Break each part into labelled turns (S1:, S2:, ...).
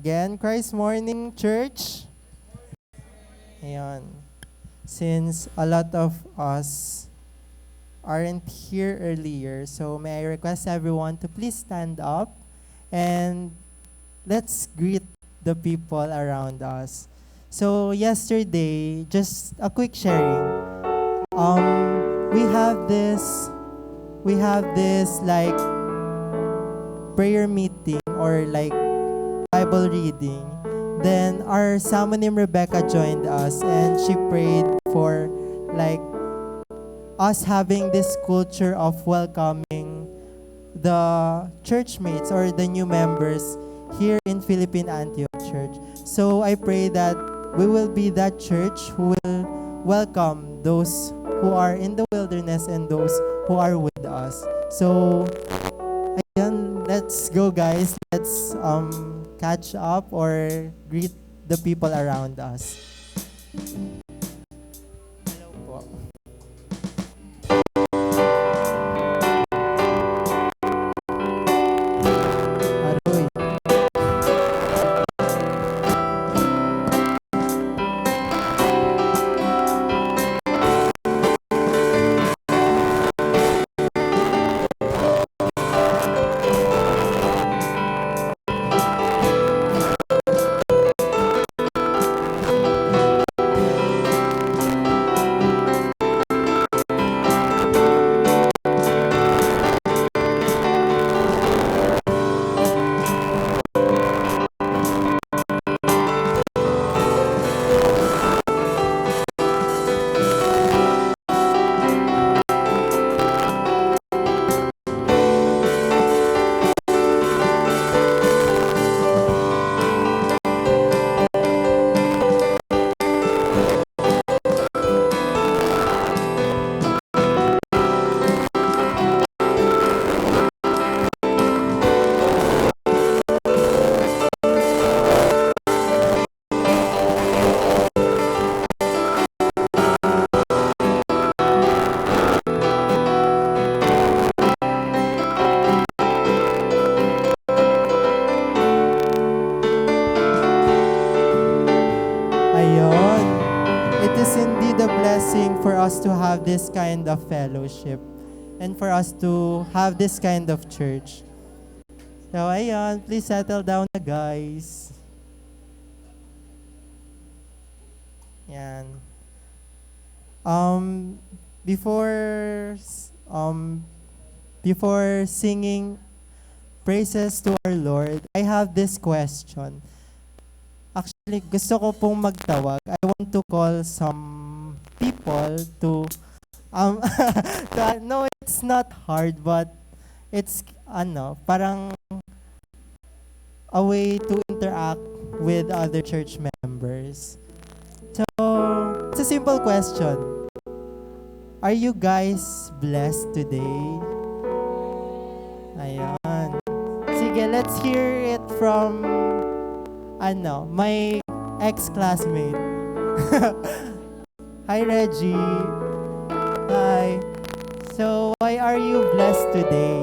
S1: Again, Christ Morning Church. Ayan. Since a lot of us aren't here earlier, so may I request everyone to please stand up and let's greet the people around us. So yesterday, just a quick sharing. We have this like prayer meeting or like Bible reading. Then our Samonim Rebecca joined us and she prayed for like us having this culture of welcoming the churchmates or the new members here in Philippine Antioch Church. So I pray that we will be that church who will welcome those who are in the wilderness and those who are with us. So again, let's go guys. Let's catch up or greet the people around us. Hello po. Aroy. Ayon. It is indeed a blessing for us to have this kind of fellowship and for us to have this kind of church. So ayon, please settle down na guys. Yan. Um, before before singing praises to our Lord, I have this question. Actually, gusto ko pong magtawag. I want to call some people to no, it's not hard but it's parang a way to interact with other church members. So, it's a simple question. Are you guys blessed today? Ayan. Sige, let's hear it from my ex-classmate. Hi, Reggie. Hi. So, why are you blessed today?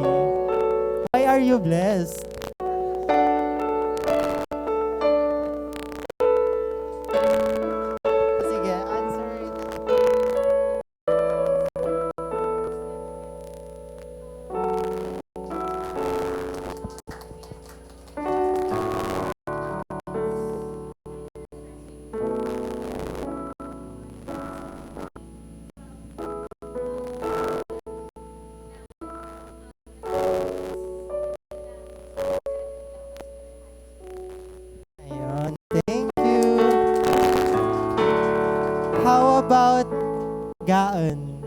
S1: Why are you blessed? Sige, answer it. Ayun. Thank you. How about Gaon?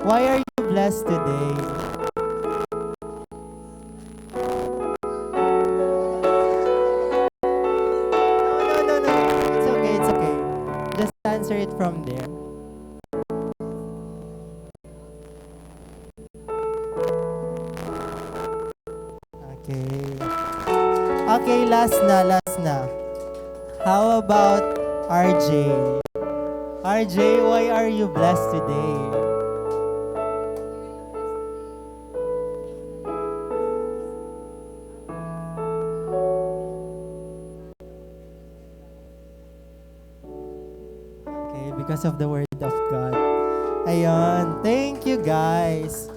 S1: Why are you blessed today? No. It's okay, it's okay. Just answer it from there. Okay. Okay, last na. How about RJ? RJ, why are you blessed today? because of the Word of God. Ayun. Thank you, guys.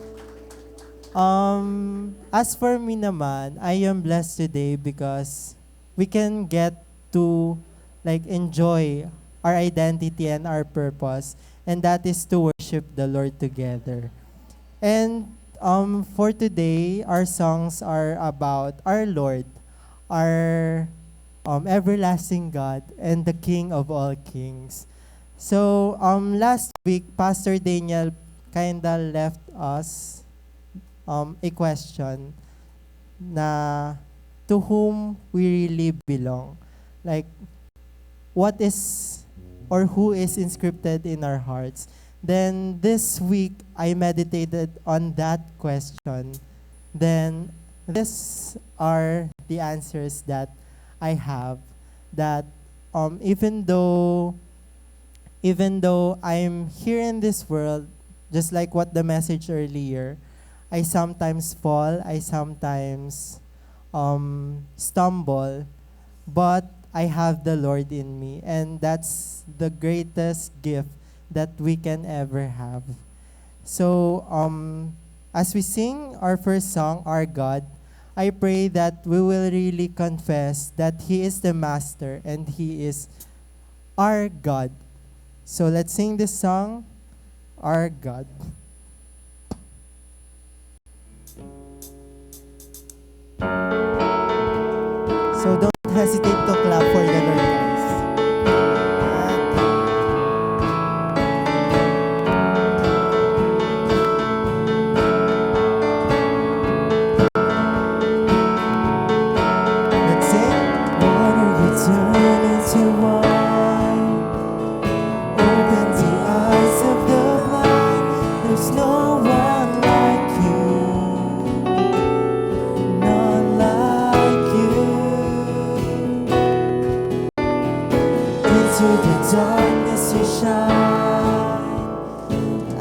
S1: As for me naman, I am blessed today because we can get to like enjoy our identity and our purpose, and that is to worship the Lord together. And for today, our songs are about our Lord, our everlasting God, and the King of all kings. So last week, Pastor Daniel kinda left us a question na to whom we really belong. Like, what is or who is inscripted in our hearts? Then this week, I meditated on that question. Then these are the answers that I have. That even though I'm here in this world, just like what the message earlier, I sometimes fall, I sometimes stumble, but I have the Lord in me, and that's the greatest gift that we can ever have. So, as we sing our first song, Our God, I pray that we will really confess that He is the Master and He is our God. So let's sing this song, Our God. So don't hesitate to clap for the Lord, guys. Let's sing. Water you turn into wine, open the eyes of the blind. There's no one like you, none like you. Into the darkness you shine,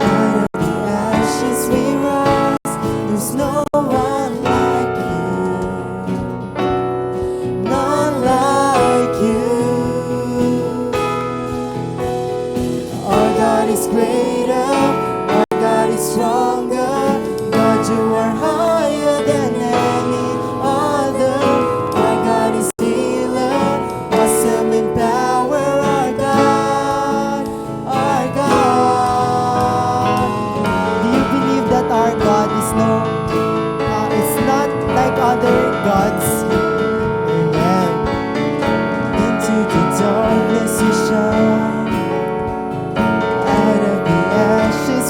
S1: out of the ashes we rise. There's no one like you, none like you. Our God is greater, our God is stronger. God, you are higher than any other. Our God is healer, awesome in power. Our God, our God. Do you believe that our God is it's not like other gods? Amen. Into the darkness you shine, out of the ashes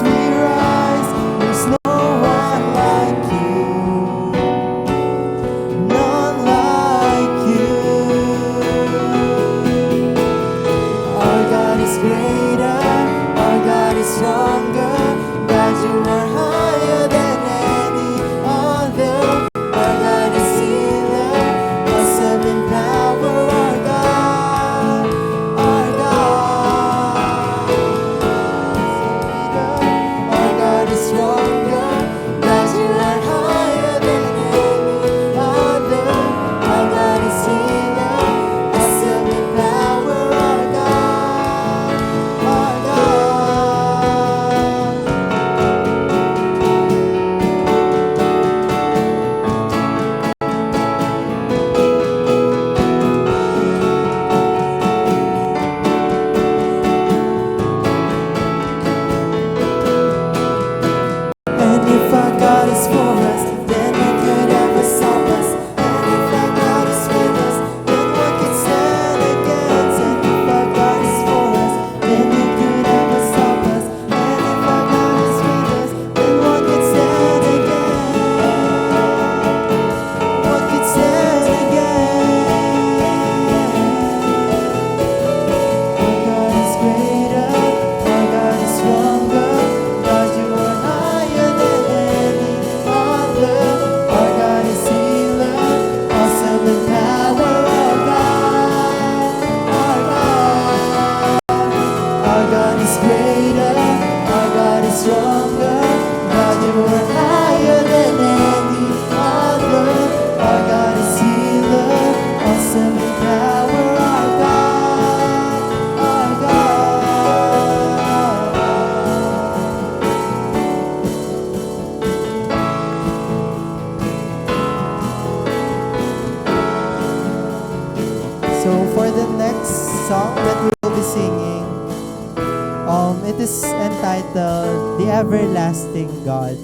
S1: it is entitled The Everlasting God.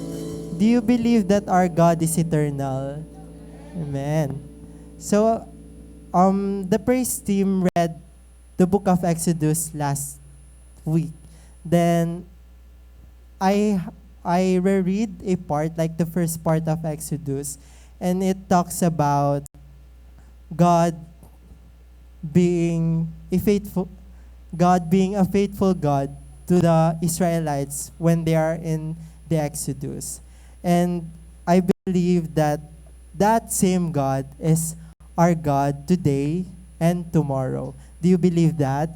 S1: Do you believe that our God is eternal? Amen. So, the praise team read the book of Exodus last week. Then, I reread a part, like the first part of Exodus, and it talks about God being a faithful God to the Israelites when they are in the Exodus. And I believe that that same God is our God today and tomorrow. Do you believe that?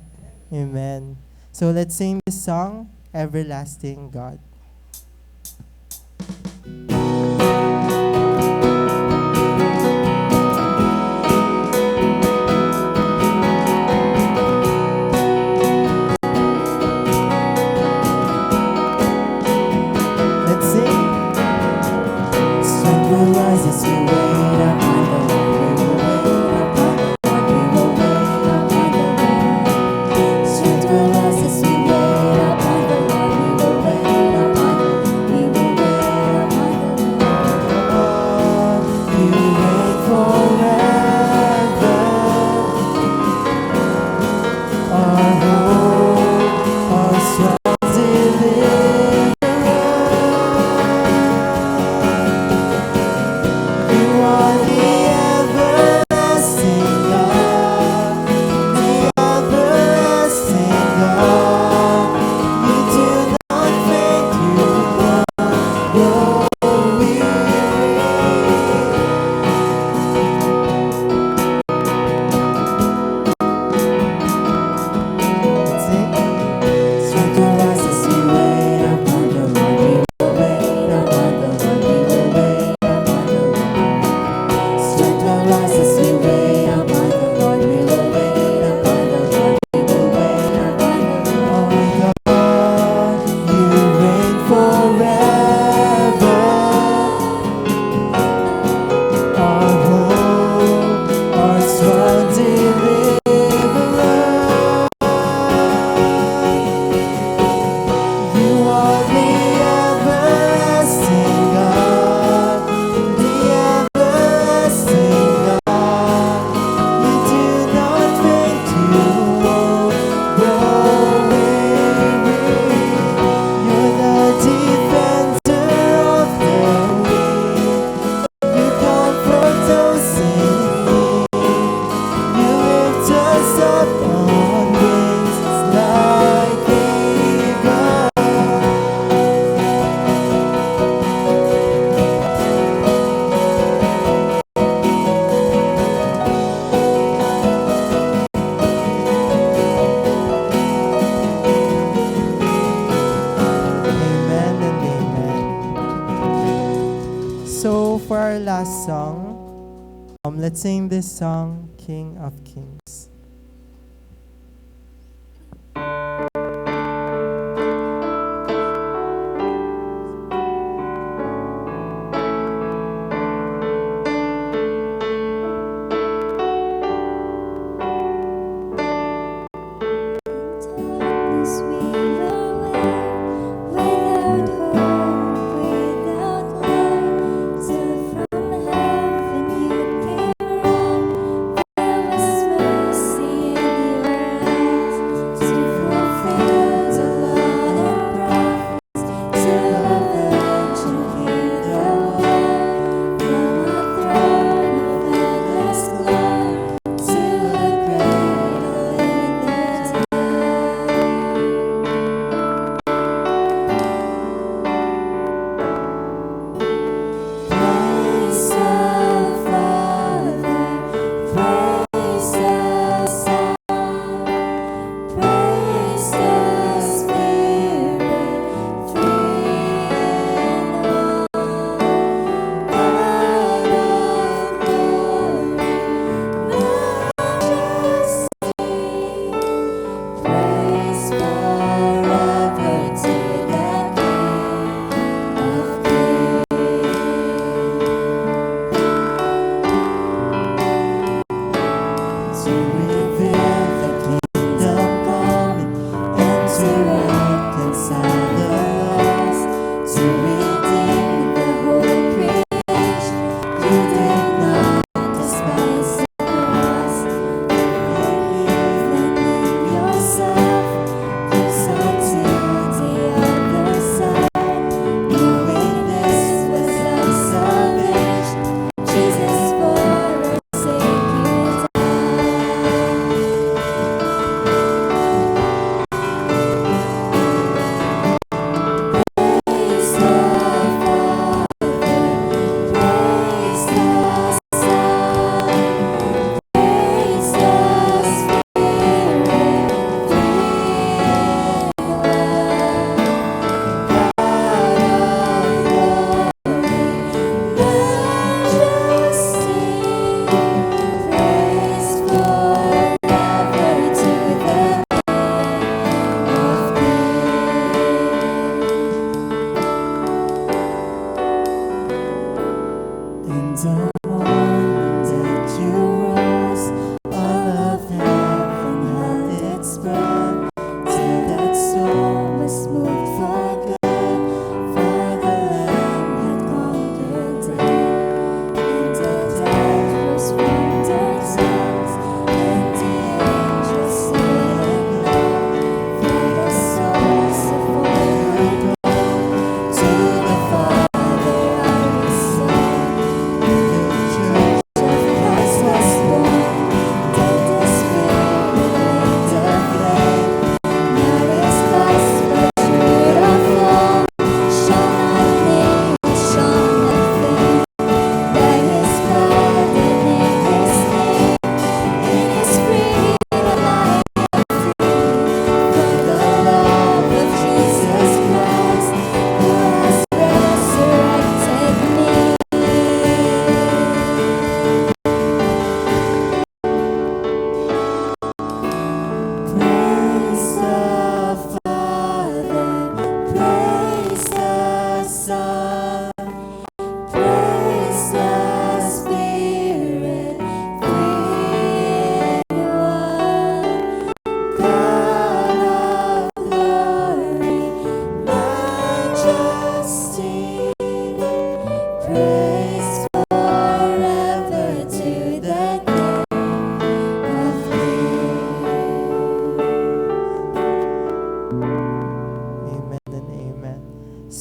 S1: Amen. So let's sing this song, Everlasting God. Let's sing. Strength will rise as we wait upon the Lord. We will wait upon the Lord. We will wait upon the Lord. Strength will rise as we wait upon the Lord. We will wait upon the Lord. We will wait upon the Lord. You reign forever. Our hope, our strong deliverer. You are the everlasting God, the everlasting God. You do not faint, you grow weary. That's it. Strength will rise as we wait upon the Lord. We will wait upon the Lord. We will wait upon the Lord. Strength will rise as we wait upon the Lord. We will wait upon the Lord. We will wait upon the Lord. Oh God, you reign forever. Our hope, our strong deliverer. You are the everlasting God, the everlasting God. You do not faint, you won't grow weary. You're the defender of the weak. You comfort those in need. You lift us up on wings like eagles. Amen and amen. So for our last song, let's sing this song, King of Kings.
S2: Darkness we were without hope, without light. So from heaven you came down. There was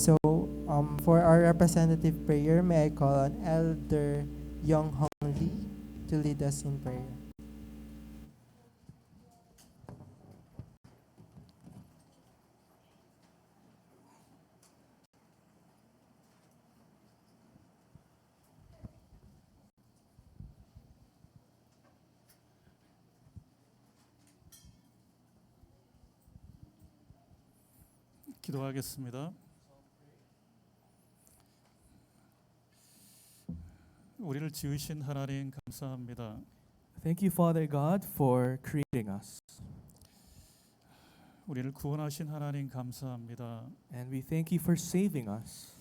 S1: So, for our representative prayer, may I call on Elder Young Hong Lee to lead us in prayer.
S3: 기도하겠습니다. 우리를 지으신 하나님 감사합니다.
S4: Thank you, Father God, for creating us.
S3: 우리를 구원하신 하나님 감사합니다.
S4: And we thank you for saving us.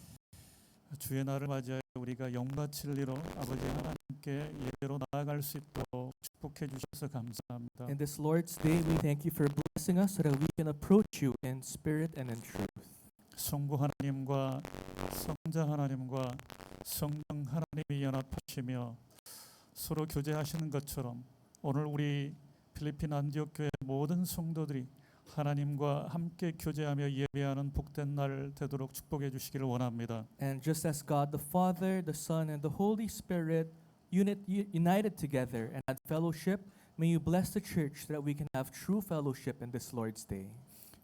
S3: 주의 날을 맞이하여 우리가 영바칠 리로 아버지 하나님께 예배로 나아갈 수 있도록 축복해 주셔서 감사합니다.
S4: In this Lord's Day, we thank you for blessing us so that we can approach you in spirit and in truth.
S3: 성부 하나님과 성자 하나님과 성령 하나님이 연합하시며 서로 교제하시는 것처럼 오늘 우리 필리핀 안디옥 교회 모든 성도들이 하나님과 함께 교제하며 예배하는 복된 날 되도록 축복해 주시기를 원합니다.
S4: And just as God the Father, the Son, and the Holy Spirit united together and had fellowship, may you bless the church so that we can have true fellowship in this Lord's Day.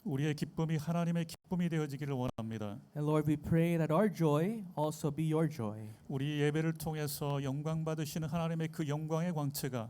S3: 우리의 기쁨이 하나님의 기쁨이 되어지기를 원합니다.
S4: And Lord, we pray that our joy also be your joy.
S3: 우리 예배를 통해서 영광 받으시는 하나님의 그 영광의 광채가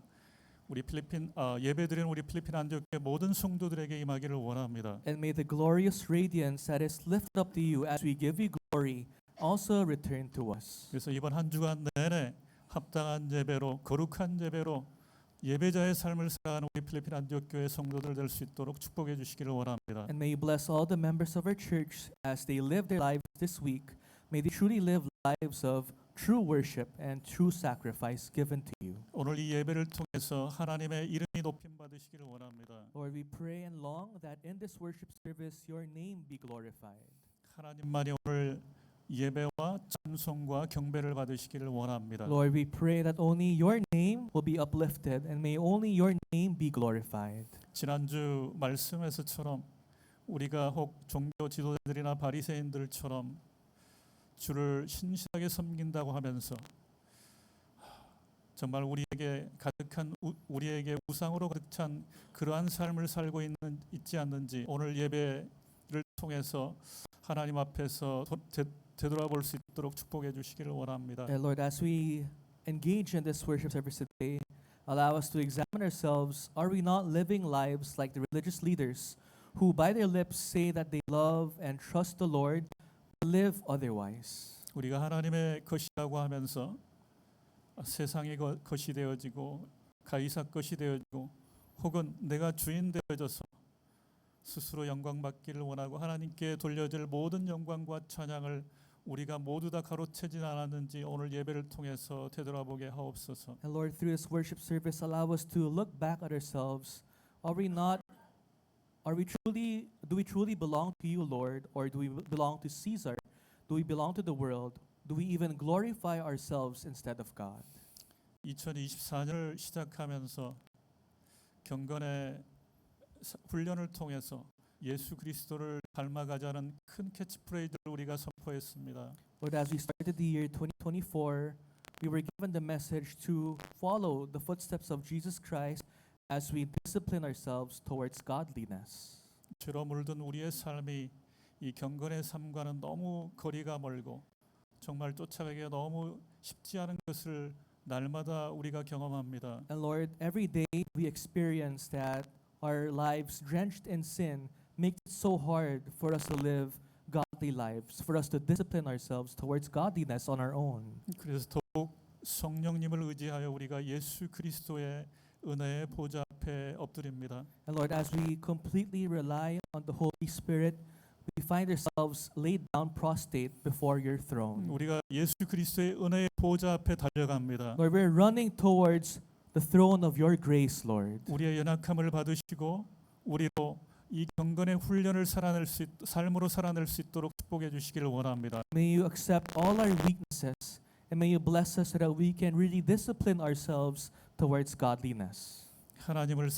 S3: 우리 필리핀 예배드리는 우리 필리핀 안디옥의 모든 성도들에게 임하기를 원합니다.
S4: And may the glorious radiance that is lifted up to you as we give you glory also return to us.
S3: 그래서 이번 한 주간 내내 합당한 예배로 거룩한 예배로 예배자의 삶을 살아가는 우리 필리핀 안디옥 교회 성도들 될 수 있도록 축복해 주시기를 원합니다.
S4: And may you bless all the members of our church as they live their lives this week. May they truly live lives of true worship and true sacrifice given to you.
S3: 오늘 이 예배를 통해서 하나님의 이름이 높임 받으시기를 원합니다.
S4: Lord, we pray and long that in this worship service your name be glorified.
S3: 하나님만이 오늘 예배와 찬송과 경배를 받으시기를 원합니다.
S4: Lord, we pray that only your name will be uplifted and may only your name be glorified.
S3: 지난주 말씀에서처럼 우리가 혹 종교 지도자들이나 바리새인들처럼 주를 신실하게 섬긴다고 하면서 정말 우리에게 가득한 우리에게 우상으로 가득 찬 그러한 삶을 살고 있지 않는지 오늘 예배를 통해서 하나님 앞에서 되돌아볼 수 있도록 축복해 주시기를 원합니다.
S4: And Lord, as we engage in this worship service today, allow us to examine ourselves. Are we not living lives like the religious leaders who by their lips say that they love and trust the Lord, but live otherwise?
S3: 우리가 하나님의 것이라고 하면서 세상의 것이 되어지고 가이사 것이 되어지고 혹은 내가 주인 되어져서 스스로 영광 받기를 원하고 하나님께 돌려질 모든 영광과 찬양을 우리가 모두 다 가로채진 않았는지 오늘 예배를 통해서 되돌아보게 하옵소서.
S4: And Lord, through this worship service, allow us to look back at ourselves. Do we truly belong to you, Lord, or do we belong to Caesar? Do we belong to the world? Do we even glorify ourselves instead of God?
S3: 2024년을 시작하면서 경건의 훈련을 통해서 예수 그리스도를 닮아가자는 큰 캐치프레이즈를 우리가 선포했습니다.
S4: Lord, as we started the year 2024, we were given the message to follow the footsteps of Jesus Christ as we discipline ourselves towards godliness.
S3: 죄로 물든 우리의 삶이 이 경건의 삶과는 너무 거리가 멀고 정말 쫓아가기가 너무 쉽지 않은 것을 날마다 우리가 경험합니다.
S4: And Lord, every day we experience that our lives drenched in sin make it so hard for us to live godly lives, for us to discipline ourselves towards godliness on our own.
S3: 그래서 더욱 성령님을 의지하여 우리가 예수 그리스도의 은혜의 보좌 앞에 엎드립니다.
S4: And Lord, as we completely rely on the Holy Spirit, we find ourselves laid down prostrate before your throne.
S3: 우리가 예수 그리스도의 은혜의 보좌 앞에 달려갑니다.
S4: Lord, we're running towards the throne of your grace, Lord.
S3: 우리의 연약함을 받으시고 우리로 이 경건의 훈련을 삶으로 살아낼 수 있도록 축복해 주시기를 원합니다.
S4: May you accept all our weaknesses and may you bless us so that we can really discipline ourselves towards godliness.
S3: 하나님을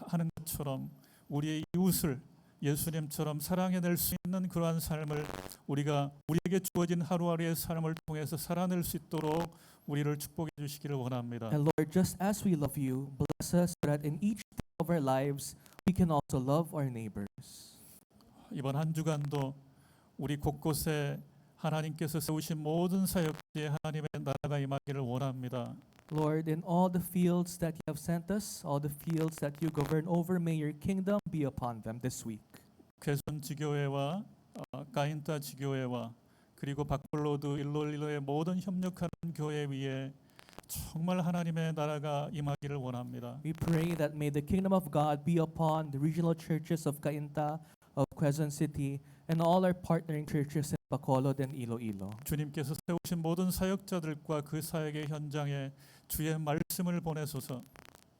S3: 하는 것처럼 우리의 이웃을 예수님처럼 사랑해낼 수 있는 찾는 그러한 삶을 우리에게 주어진 하루하루의 삶을 통해서 살아낼 수 있도록 우리를 축복해 주시기를 원합니다.
S4: And Lord, just as we love you, bless us so that in each day of our lives we can also love our neighbors.
S3: 이번 한 주간도 우리 곳곳에 하나님께서 세우신 모든 사역지에 하나님의 나라가 임하기를 원합니다.
S4: Lord, in all the fields that you have sent us, all the fields that you govern over, may your kingdom be upon them this week.
S3: 괴손 지교회와 까인타 지교회와 그리고 박블로드 일롤리로의 모든 협력하는 교회 위에 정말 하나님의 나라가 임하기를 원합니다.
S4: We pray that may the kingdom of God be upon the regional churches of Cainta, of Quezon City, and all our partnering churches in Bacolod and Iloilo.
S3: 주님께서 세우신 모든 사역자들과 그 사역의 현장에 주의 말씀을 보내소서.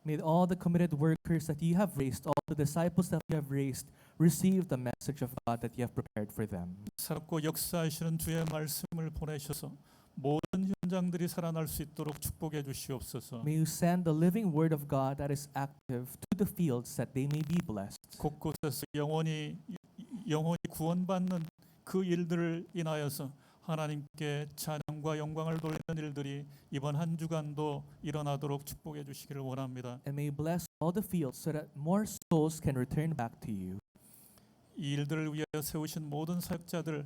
S4: May all the committed workers that you have raised, all the disciples that you have raised, receive the message of God that you have prepared for them.
S3: 살았고 역사하시는 주의 말씀을 보내셔서 모든 현장들이 살아날 수 있도록 축복해 주시옵소서.
S4: May you send the living word of God that is active to the fields that they may be blessed.
S3: 곳곳에서 영혼이 구원받는 그 일들을 인하여서 하나님께 찬양과 영광을 돌리는 일들이 이번 한 주간도 일어나도록 축복해 주시기를 원합니다.
S4: And may you bless all the fields so that more souls can return back to you.
S3: 이 일들을 위하여 세우신 모든 사역자들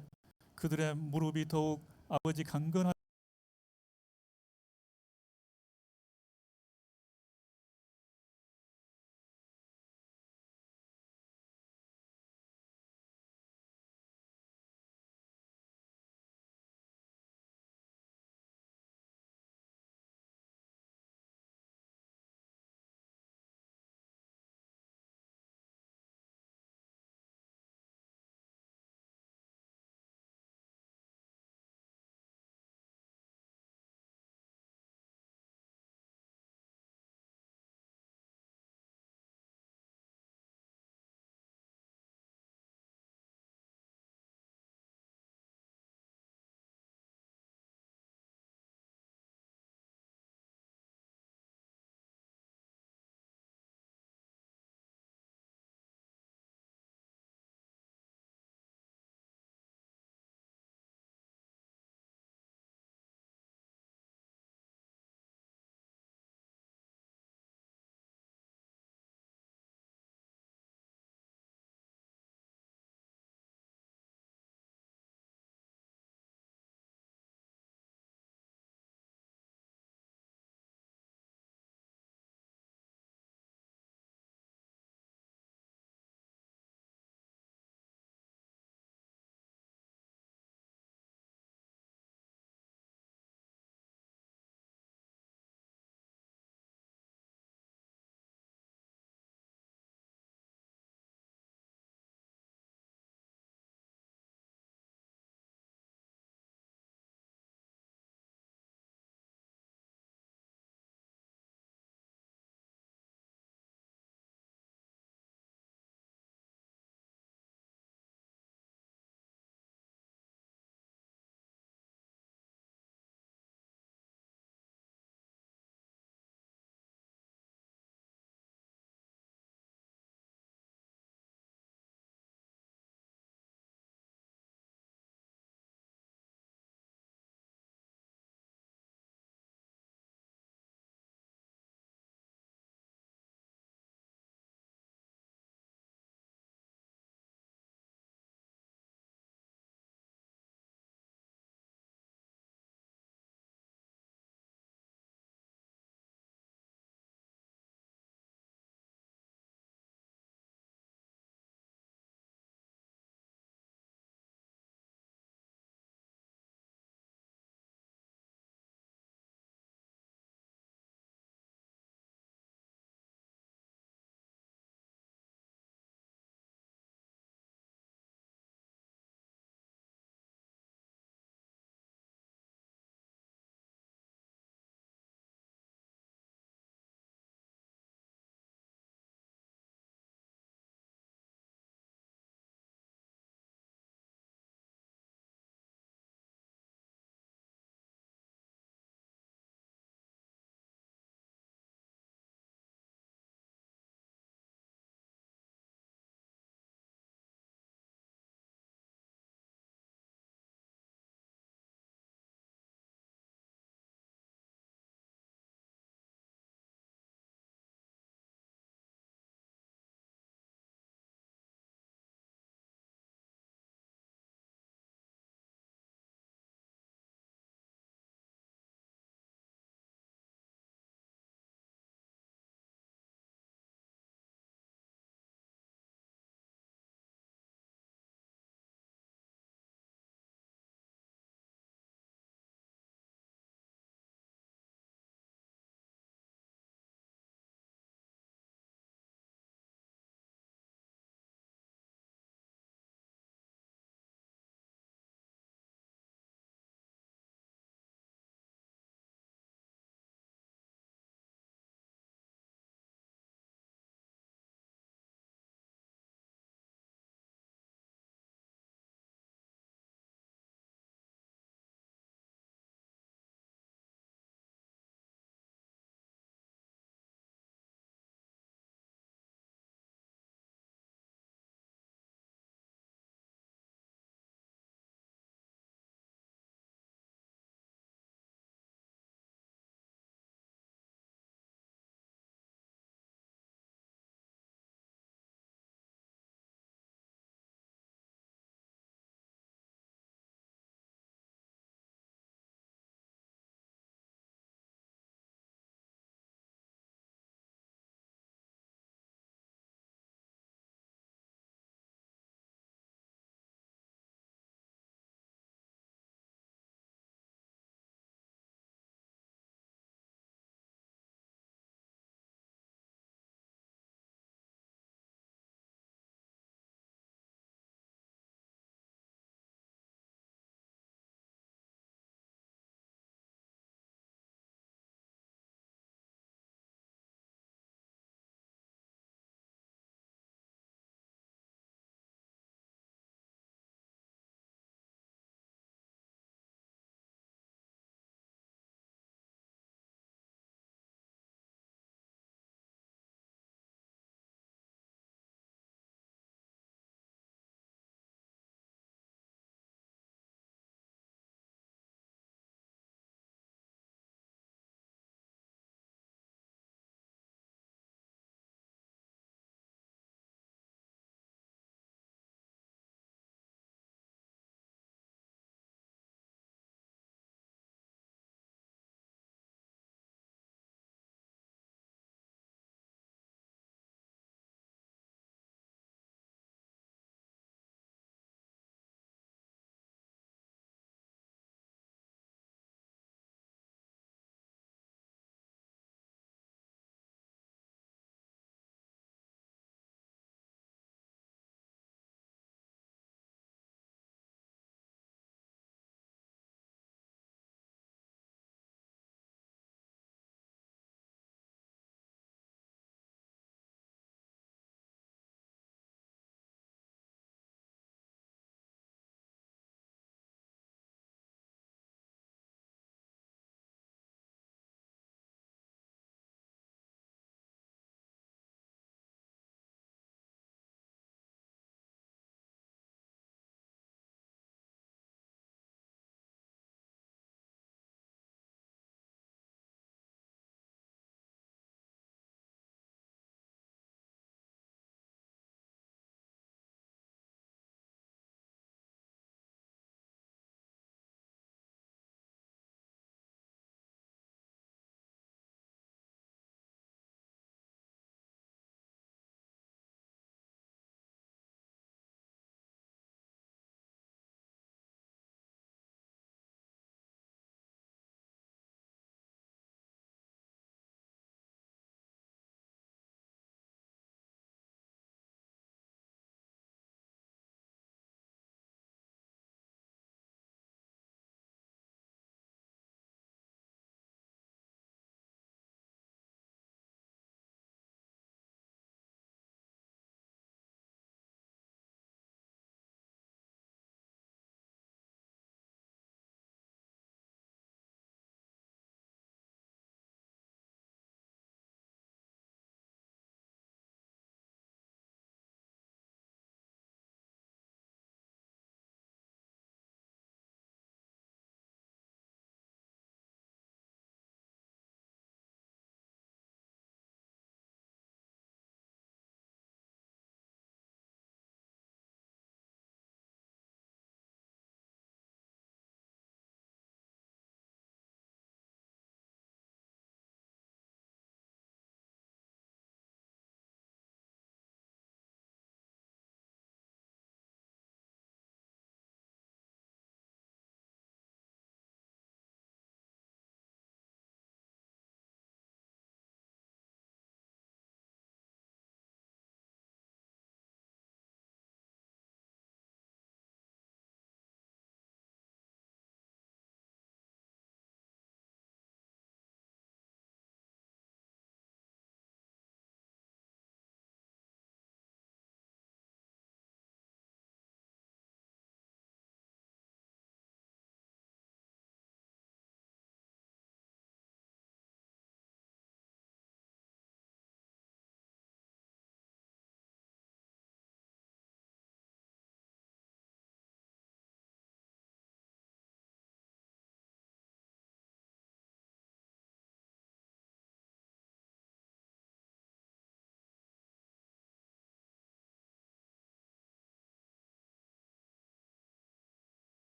S3: 그들의 무릎이 더욱 아버지 강건하게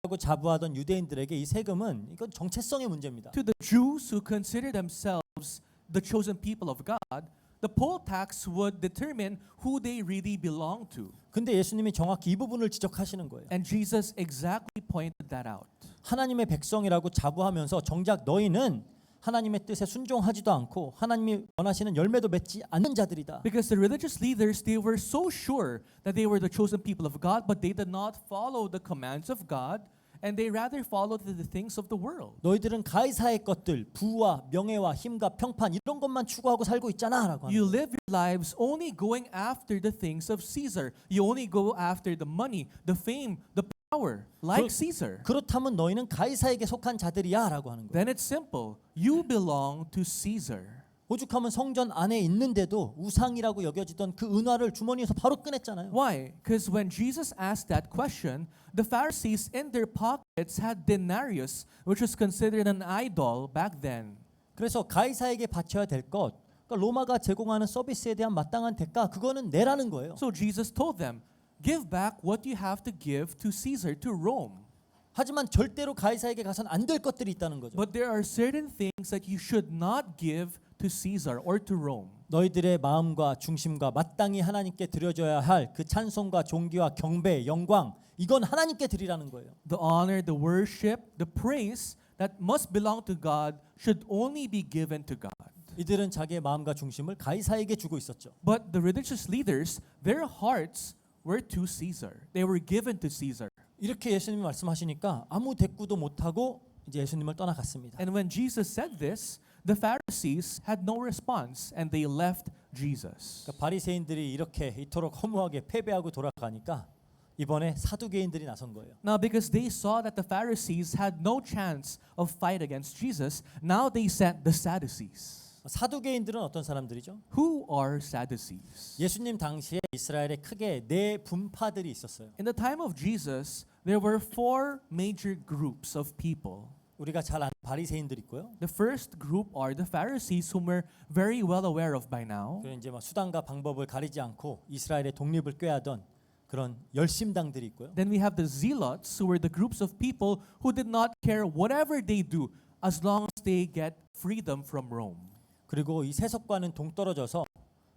S5: 백성이라고 자부하던 유대인들에게 이 세금은 이건 정체성의 문제입니다.
S4: To the Jews who consider themselves the chosen people of God, the poll tax would determine who they really belong to.
S5: 근데 예수님이 정확히 이 부분을 지적하시는 거예요.
S4: And Jesus exactly pointed that out.
S5: 하나님의 백성이라고 자부하면서 정작 너희는 하나님의 뜻에 순종하지도 않고 하나님이 원하시는 열매도 맺지 않는 자들이다.
S4: Because the religious leaders, they were so sure that they were the chosen people of God, but they did not follow the commands of God, and they rather followed the things of the world.
S5: 너희들은 가이사의 것들, 부와 명예와 힘과 평판 이런 것만 추구하고 살고 있잖아라고.
S4: You live your lives only going after the things of Caesar. You only go after the money, the fame, the power, like Caesar.
S5: 그렇다면 너희는 가이사에게 속한 자들이야라고 하는 거예요.
S4: Then it's simple. You belong to Caesar.
S5: 오죽하면 성전 안에 있는데도 우상이라고 여겨지던 그 은화를 주머니에서 바로 꺼냈잖아요.
S4: Why? Because when Jesus asked that question, the Pharisees in their pockets had denarius, which was considered an idol back then.
S5: 그래서 가이사에게 바쳐야 될 것, 그러니까 로마가 제공하는 서비스에 대한 마땅한 대가 그거는 내라는 거예요.
S4: So Jesus told them, give back what you have to give to Caesar, to Rome.
S5: 하지만 절대로 가이사에게 가선 안 될 것들이 있다는 거죠.
S4: But there are certain things that you should not give to Caesar or to Rome.
S5: 너희들의 마음과 중심과 마땅히 하나님께 드려져야 할 그 찬송과 존귀와 경배, 영광 이건 하나님께 드리라는 거예요.
S4: The honor, the worship, the praise that must belong to God should only be given to God.
S5: 이들은 자기의 마음과 중심을 가이사에게 주고 있었죠.
S4: But the religious leaders, their hearts were to Caesar. They were given to Caesar.
S5: 이렇게 예수님이 말씀하시니까 아무 대꾸도 못하고 이제 예수님을 떠나갔습니다.
S4: And when Jesus said this, the Pharisees had no response and they left Jesus.
S5: 그러니까 바리새인들이 이렇게 이토록 허무하게 패배하고 돌아가니까 이번에 사두개인들이 나선 거예요.
S4: Now because they saw that the Pharisees had no chance of fight against Jesus, now they sent the Sadducees.
S5: 사두개인들은 어떤 사람들이죠?
S4: Who are Sadducees?
S5: 예수님 당시에 이스라엘에 크게 네 분파들이 있었어요.
S4: In the time of Jesus, there were four major groups of people.
S5: 우리가 잘 아는 바리새인들 있고요.
S4: The first group are the Pharisees, whom we're very well aware of by now.
S5: 그 이제 막 수단과 방법을 가리지 않고 이스라엘의 독립을 꾀하던 그런 열심당들이 있고요.
S4: Then we have the Zealots, who were the groups of people who did not care whatever they do as long as they get freedom from Rome.
S5: 그리고 이 세속과는 동떨어져서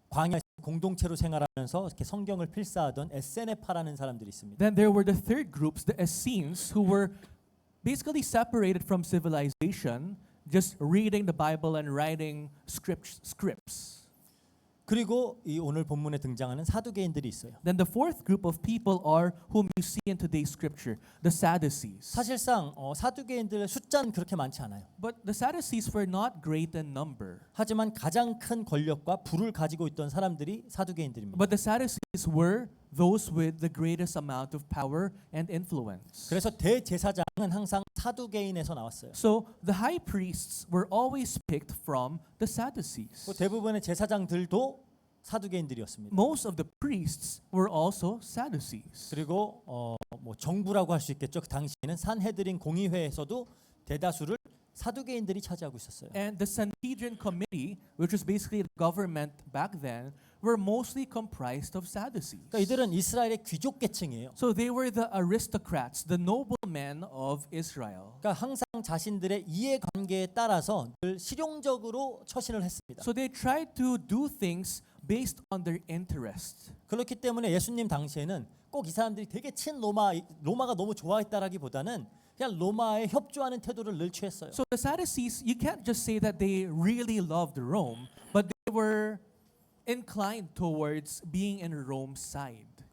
S5: 광야 공동체로 생활하면서 이렇게 성경을 필사하던 에세네파라는 사람들이 있습니다.
S4: Then there were the third groups, the Essenes, who were basically separated from civilization, just reading the Bible and writing scripts.
S5: 그리고 이 오늘 본문에 등장하는 사두개인들이 있어요.
S4: Then the fourth group of people are whom you see in today's scripture, the Sadducees.
S5: 사실상 사두개인들의 숫자는 그렇게 많지 않아요.
S4: But the Sadducees were not great in number.
S5: 하지만 가장 큰 권력과 부를 가지고 있던 사람들이 사두개인들입니다.
S4: But the Sadducees were those with the greatest amount of power and influence.
S5: 그래서 대제사장은 항상 사두개인에서 나왔어요.
S4: So the high priests were always picked from the Sadducees.
S5: 대부분의 제사장들도 사두개인들이었습니다.
S4: Most of the priests were also Sadducees.
S5: 그리고 뭐 정부라고 할 수 있겠죠. 그 당시에는 산헤드린 공의회에서도 대다수를 사두개인들이 차지하고 있었어요.
S4: And the Sanhedrin committee, which was basically the government back then, were mostly comprised of Sadducees.
S5: 그러니까 이들은 이스라엘의 귀족 계층이에요.
S4: So they were the aristocrats, the noblemen of Israel.
S5: 그러니까 항상 자신들의 이해관계에 따라서 늘 실용적으로 처신을 했습니다.
S4: So they tried to do things based on their interest.
S5: 그렇기 때문에 예수님 당시에는 꼭 이 사람들이 되게 로마가 너무 좋아했다라기보다는 그냥 로마에 협조하는 태도를 늘 취했어요.
S4: So the Sadducees, you can't just say that they really loved Rome, but they were inclined towards being in Rome's side.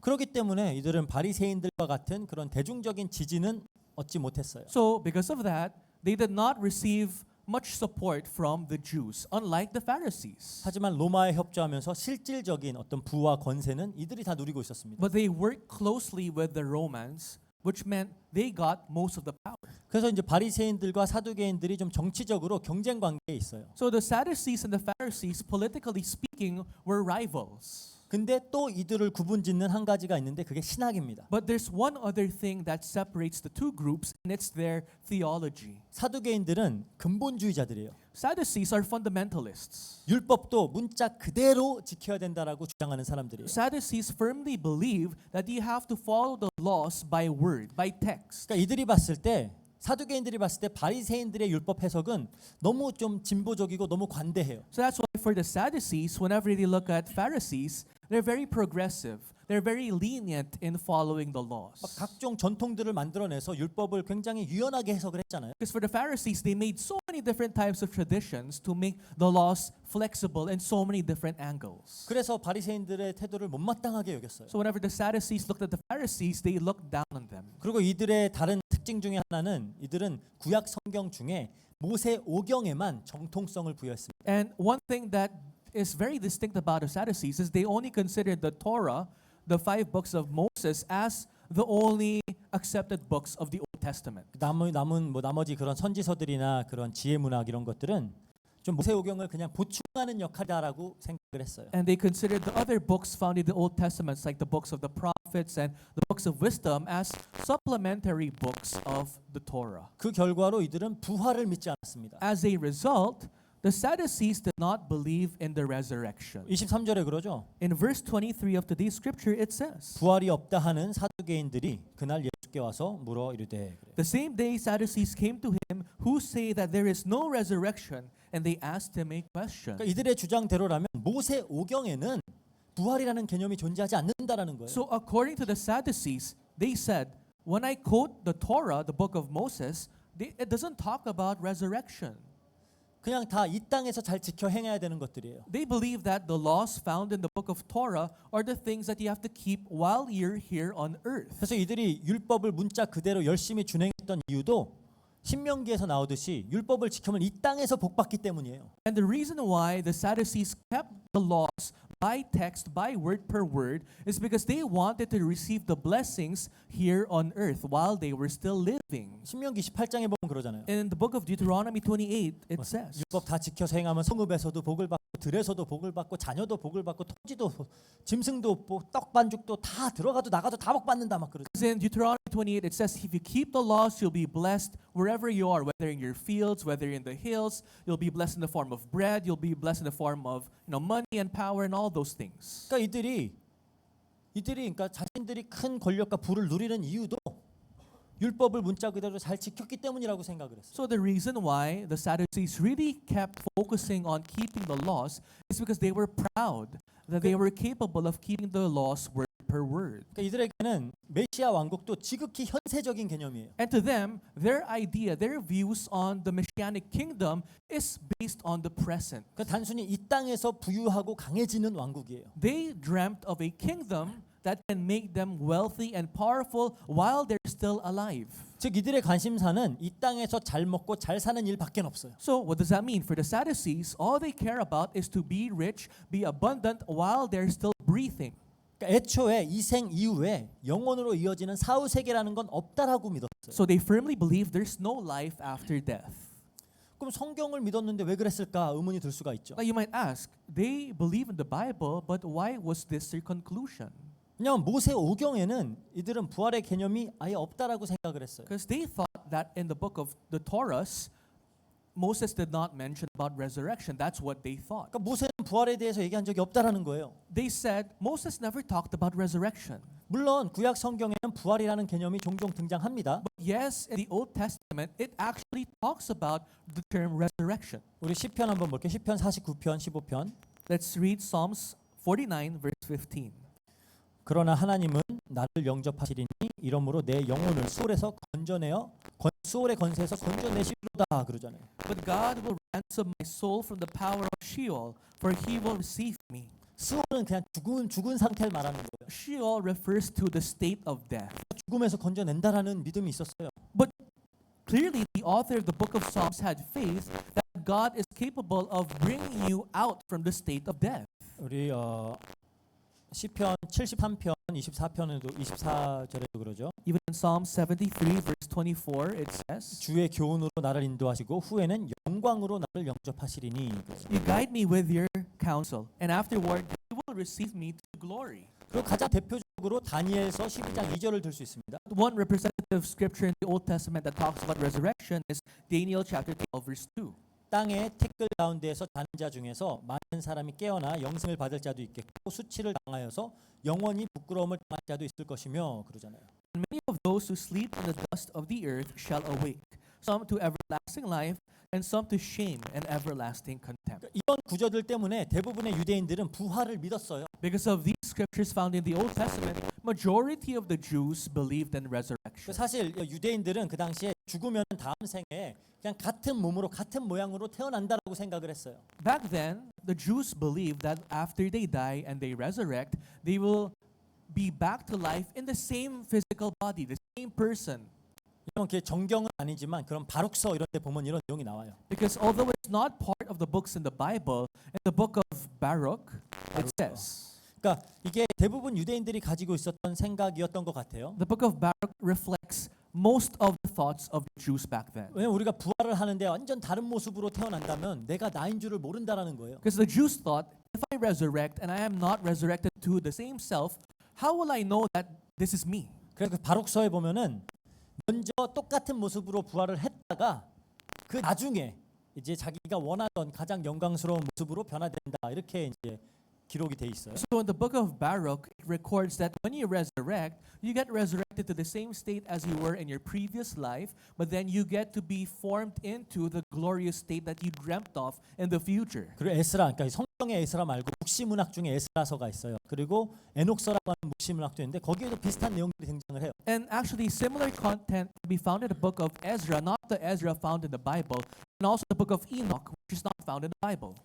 S5: 그렇기 때문에 이들은 바리새인들과 같은 그런 대중적인 지지는 얻지 못했어요.
S4: So because of that, they did not receive much support from the Jews, unlike the Pharisees.
S5: 하지만 로마에 협조하면서 실질적인 어떤 부와 권세는 이들이 다 누리고 있었습니다.
S4: But they worked closely with the Romans, which meant they got most of the power.
S5: 그래서 이제 바리새인들과 사두개인들이 좀 정치적으로 경쟁 관계에 있어요.
S4: So the Sadducees and the Pharisees, politically speaking, were rivals.
S5: 근데 또 이들을 구분짓는 한 가지가 있는데 그게 신학입니다.
S4: But there's one other thing that separates the two groups, and it's their theology.
S5: 사두개인들은 근본주의자들이에요.
S4: Sadducees are fundamentalists.
S5: 율법도 문자 그대로 지켜야 된다라고 주장하는 사람들이에요.
S4: Sadducees firmly believe that you have to follow the laws by word, by text.
S5: 그러니까 이들이 봤을 때 사두개인들이 봤을 때 바리새인들의 율법 해석은 너무 좀 진보적이고 너무 관대해요.
S4: So that's why for the Sadducees, whenever they look at Pharisees, they're very progressive. They're very lenient in following the
S5: 막
S4: laws.
S5: 각종 전통들을 만들어내서 율법을 굉장히 유연하게 해석을 했잖아요.
S4: Because for the Pharisees, they made so many different types of traditions to make the laws flexible in so many different angles.
S5: 그래서 바리새인들의 태도를 못마땅하게 여겼어요.
S4: So whenever the Sadducees looked at the Pharisees, they looked down on them.
S5: 그리고 이들의 다른 특징 중에 하나는 이들은 구약 성경 중에 모세 오경에만 정통성을 부여했습니다.
S4: And one thing that is very distinct about the Sadducees is they only considered the Torah, the 5 books of Moses, as the only accepted books of the Old Testament.
S5: 남은 나머지 그런 선지서들이나 그런 지혜 문학 이런 것들은 좀 모세 오경을 그냥 보충하는 역할이다라고 생각을 했어요.
S4: And they considered the other books found in the Old Testament, like the books of the prophets and the books of wisdom, as supplementary books of the Torah.
S5: 그 결과로 이들은 부활을 믿지 않았습니다.
S4: As a result, the Sadducees did not believe in the resurrection.
S5: 23절에 그러죠.
S4: In verse 23 of today's scripture, it says,
S5: 부활이 없다 하는 사두개인들이 그날 예수께 와서 물어 이르되.
S4: the same day Sadducees came to him who say that there is no resurrection, and they asked him a question.
S5: 그러니까 이들의 주장대로라면 모세 오경에는 부활이라는 개념이 존재하지 않는다라는 거예요.
S4: So according to the Sadducees, they said, when I quote the Torah, the book of Moses, it doesn't talk about resurrection.
S5: 그냥 다 이 땅에서 잘 지켜 행해야 되는 것들이에요.
S4: They believe that the laws found in the book of Torah are the things that you have to keep while you're here on earth.
S5: 그래서 이들이 율법을 문자 그대로 열심히 준행했던 이유도 신명기에서 나오듯이 율법을 지키면 이 땅에서 복받기 때문이에요.
S4: And the reason why the Sadducees kept the laws by text, by word per word, is because they wanted to receive the blessings here on earth while they were still living.
S5: 신명기 18장에 보면 그러잖아요.
S4: In the book of Deuteronomy 28, it says,
S5: 율법 다 지켜서 행하면 성읍에서도 복을 받고 들에서도 복을 받고 자녀도 복을 받고 토지도 짐승도 떡 반죽도 다 들어가도 나가도 다 복 받는다 막 그러죠.
S4: in Deuteronomy 28, it says, if you keep the laws, you'll be blessed wherever you are, whether in your fields, whether in the hills. You'll be blessed in the form of bread. You'll be blessed in the form of money and power and all those things.
S5: 그러니까 이들이 그러니까 자신들이 큰 권력과 부를 누리는 이유도 율법을 문자 그대로 잘 지켰기 때문이라고 생각을 했어요.
S4: So the reason why the Sadducees really kept focusing on keeping the laws is because they were proud that they were capable of keeping the laws word per word.
S5: 그러니까 이들에게는 메시아 왕국도 지극히 현세적인 개념이에요.
S4: And to them, their idea, their views on the Messianic kingdom is based on the present.
S5: 그러니까 단순히 이 땅에서 부유하고 강해지는 왕국이에요.
S4: They dreamt of a kingdom that can make them wealthy and powerful while they're still alive.
S5: 즉 이들의 관심사는 이 땅에서 잘 먹고 잘 사는 일밖에 없어요.
S4: So what does that mean? For the Sadducees, all they care about is to be rich, be abundant while they're still breathing.
S5: 그러니까 애초에 이 생 이후에 영원으로 이어지는 사후 세계라는 건 없다라고 믿었어요.
S4: So they firmly believe there's no life after death.
S5: 그럼 성경을 믿었는데 왜 그랬을까 의문이 들 수가 있죠.
S4: Now you might ask, they believe in the Bible, but why was this their conclusion?
S5: 왜냐하면 모세 오경에는 이들은 부활의 개념이 아예 없다라고 생각을 했어요.
S4: Because they thought that in the book of the Torahs, Moses did not mention about resurrection. That's what they thought.
S5: 그러니까 모세는 부활에 대해서 얘기한 적이 없다라는 거예요.
S4: They said Moses never talked about resurrection.
S5: 물론 구약 성경에는 부활이라는 개념이 종종 등장합니다.
S4: But yes, in the Old Testament, it actually talks about the term resurrection.
S5: 우리 시편 한번 볼게요. 시편 49편 15편.
S4: Let's read Psalms 49 verse 15.
S5: 그러나 하나님은 나를 영접하시리니 이러므로 내 영혼을 수월에서 건져내어 수월의 건세에서 건져내시리로다 그러잖아요.
S4: But God will ransom my soul from the power of Sheol, for he will receive me.
S5: 수월은 그냥 죽은 상태를 말하는 거예요.
S4: Sheol refers to the state of death.
S5: 죽음에서 건져낸다라는 믿음이 있었어요.
S4: But clearly the author of the book of Psalms had faith that God is capable of bringing you out from the state of death.
S5: 우리 시편 73편 24절에도 그러죠.
S4: Even in Psalm 73 verse 24 it says,
S5: 주의 교훈으로 나를 인도하시고 후에는 영광으로 나를 영접하시리니.
S4: You guide me with your counsel, and afterward you will receive me to glory.
S5: 그리고 가장 대표적으로 다니엘서 12장 2절을 들 수 있습니다.
S4: One representative scripture in the Old Testament that talks about resurrection is Daniel chapter 12 verse 2.
S5: 땅의 티끌 가운데에서 자는 자 중에서 많은 사람이 깨어나 영생을 받을 자도 있겠고 수치를 당하여서 영원히 부끄러움을 당할 자도 있을 것이며 그러잖아요.
S4: And many of those who sleep in the dust of the earth shall awake, some to everlasting life, and some to shame and everlasting contempt.
S5: 그러니까 이런 구절들 때문에 대부분의 유대인들은 부활을 믿었어요.
S4: Because of these scriptures found in the Old Testament, majority of the Jews believed in
S5: 그
S4: resurrection.
S5: 사실 유대인들은 그 당시에 죽으면 다음 생에 그냥 같은 몸으로 같은 모양으로 태어난다라고 생각을 했어요.
S4: Back then, the Jews believed that after they die and they resurrect, they will be back to life in the same physical body, the same person.
S5: 이런 게 정경은 아니지만 그런 바룩서 이런 데 보면 이런 내용이 나와요.
S4: Because although it's not part of the books in the Bible, in the book of Baruch, it says,
S5: 그러니까 이게 대부분 유대인들이 가지고 있었던 생각이었던 것 같아요.
S4: the book of Baruch reflects most of the thoughts of the Jews back then.
S5: 왜냐면 우리가 부활을 하는데 완전 다른 모습으로 태어난다면 내가 나인 줄을 모른다라는 거예요.
S4: Because the Jews thought, if I resurrect and I am not resurrected to the same self, how will I know that this is me?
S5: 그래서 그 바룩서에 보면은 먼저 똑같은 모습으로 부활을 했다가 그 나중에 이제 자기가 원하던 가장 영광스러운 모습으로 변화된다 이렇게 이제 기록이 돼 있어요.
S4: So in the book of Baruch, it records that when you resurrect, you get resurrected to the same state as you were in your previous life, but then you get to be formed into the glorious state that you dreamt of in the future.
S5: 그리고 에스라, 그러니까 성경의 에스라 말고 묵시문학 중에 에스라서가 있어요. 그리고 에녹서라고 하는 묵시문학도 있는데 거기에도 비슷한 내용들이 등장을 해요.
S4: And actually, similar content can be found in the book of Ezra, not the Ezra found in the Bible, and also the book of Enoch, which is not found in the Bible.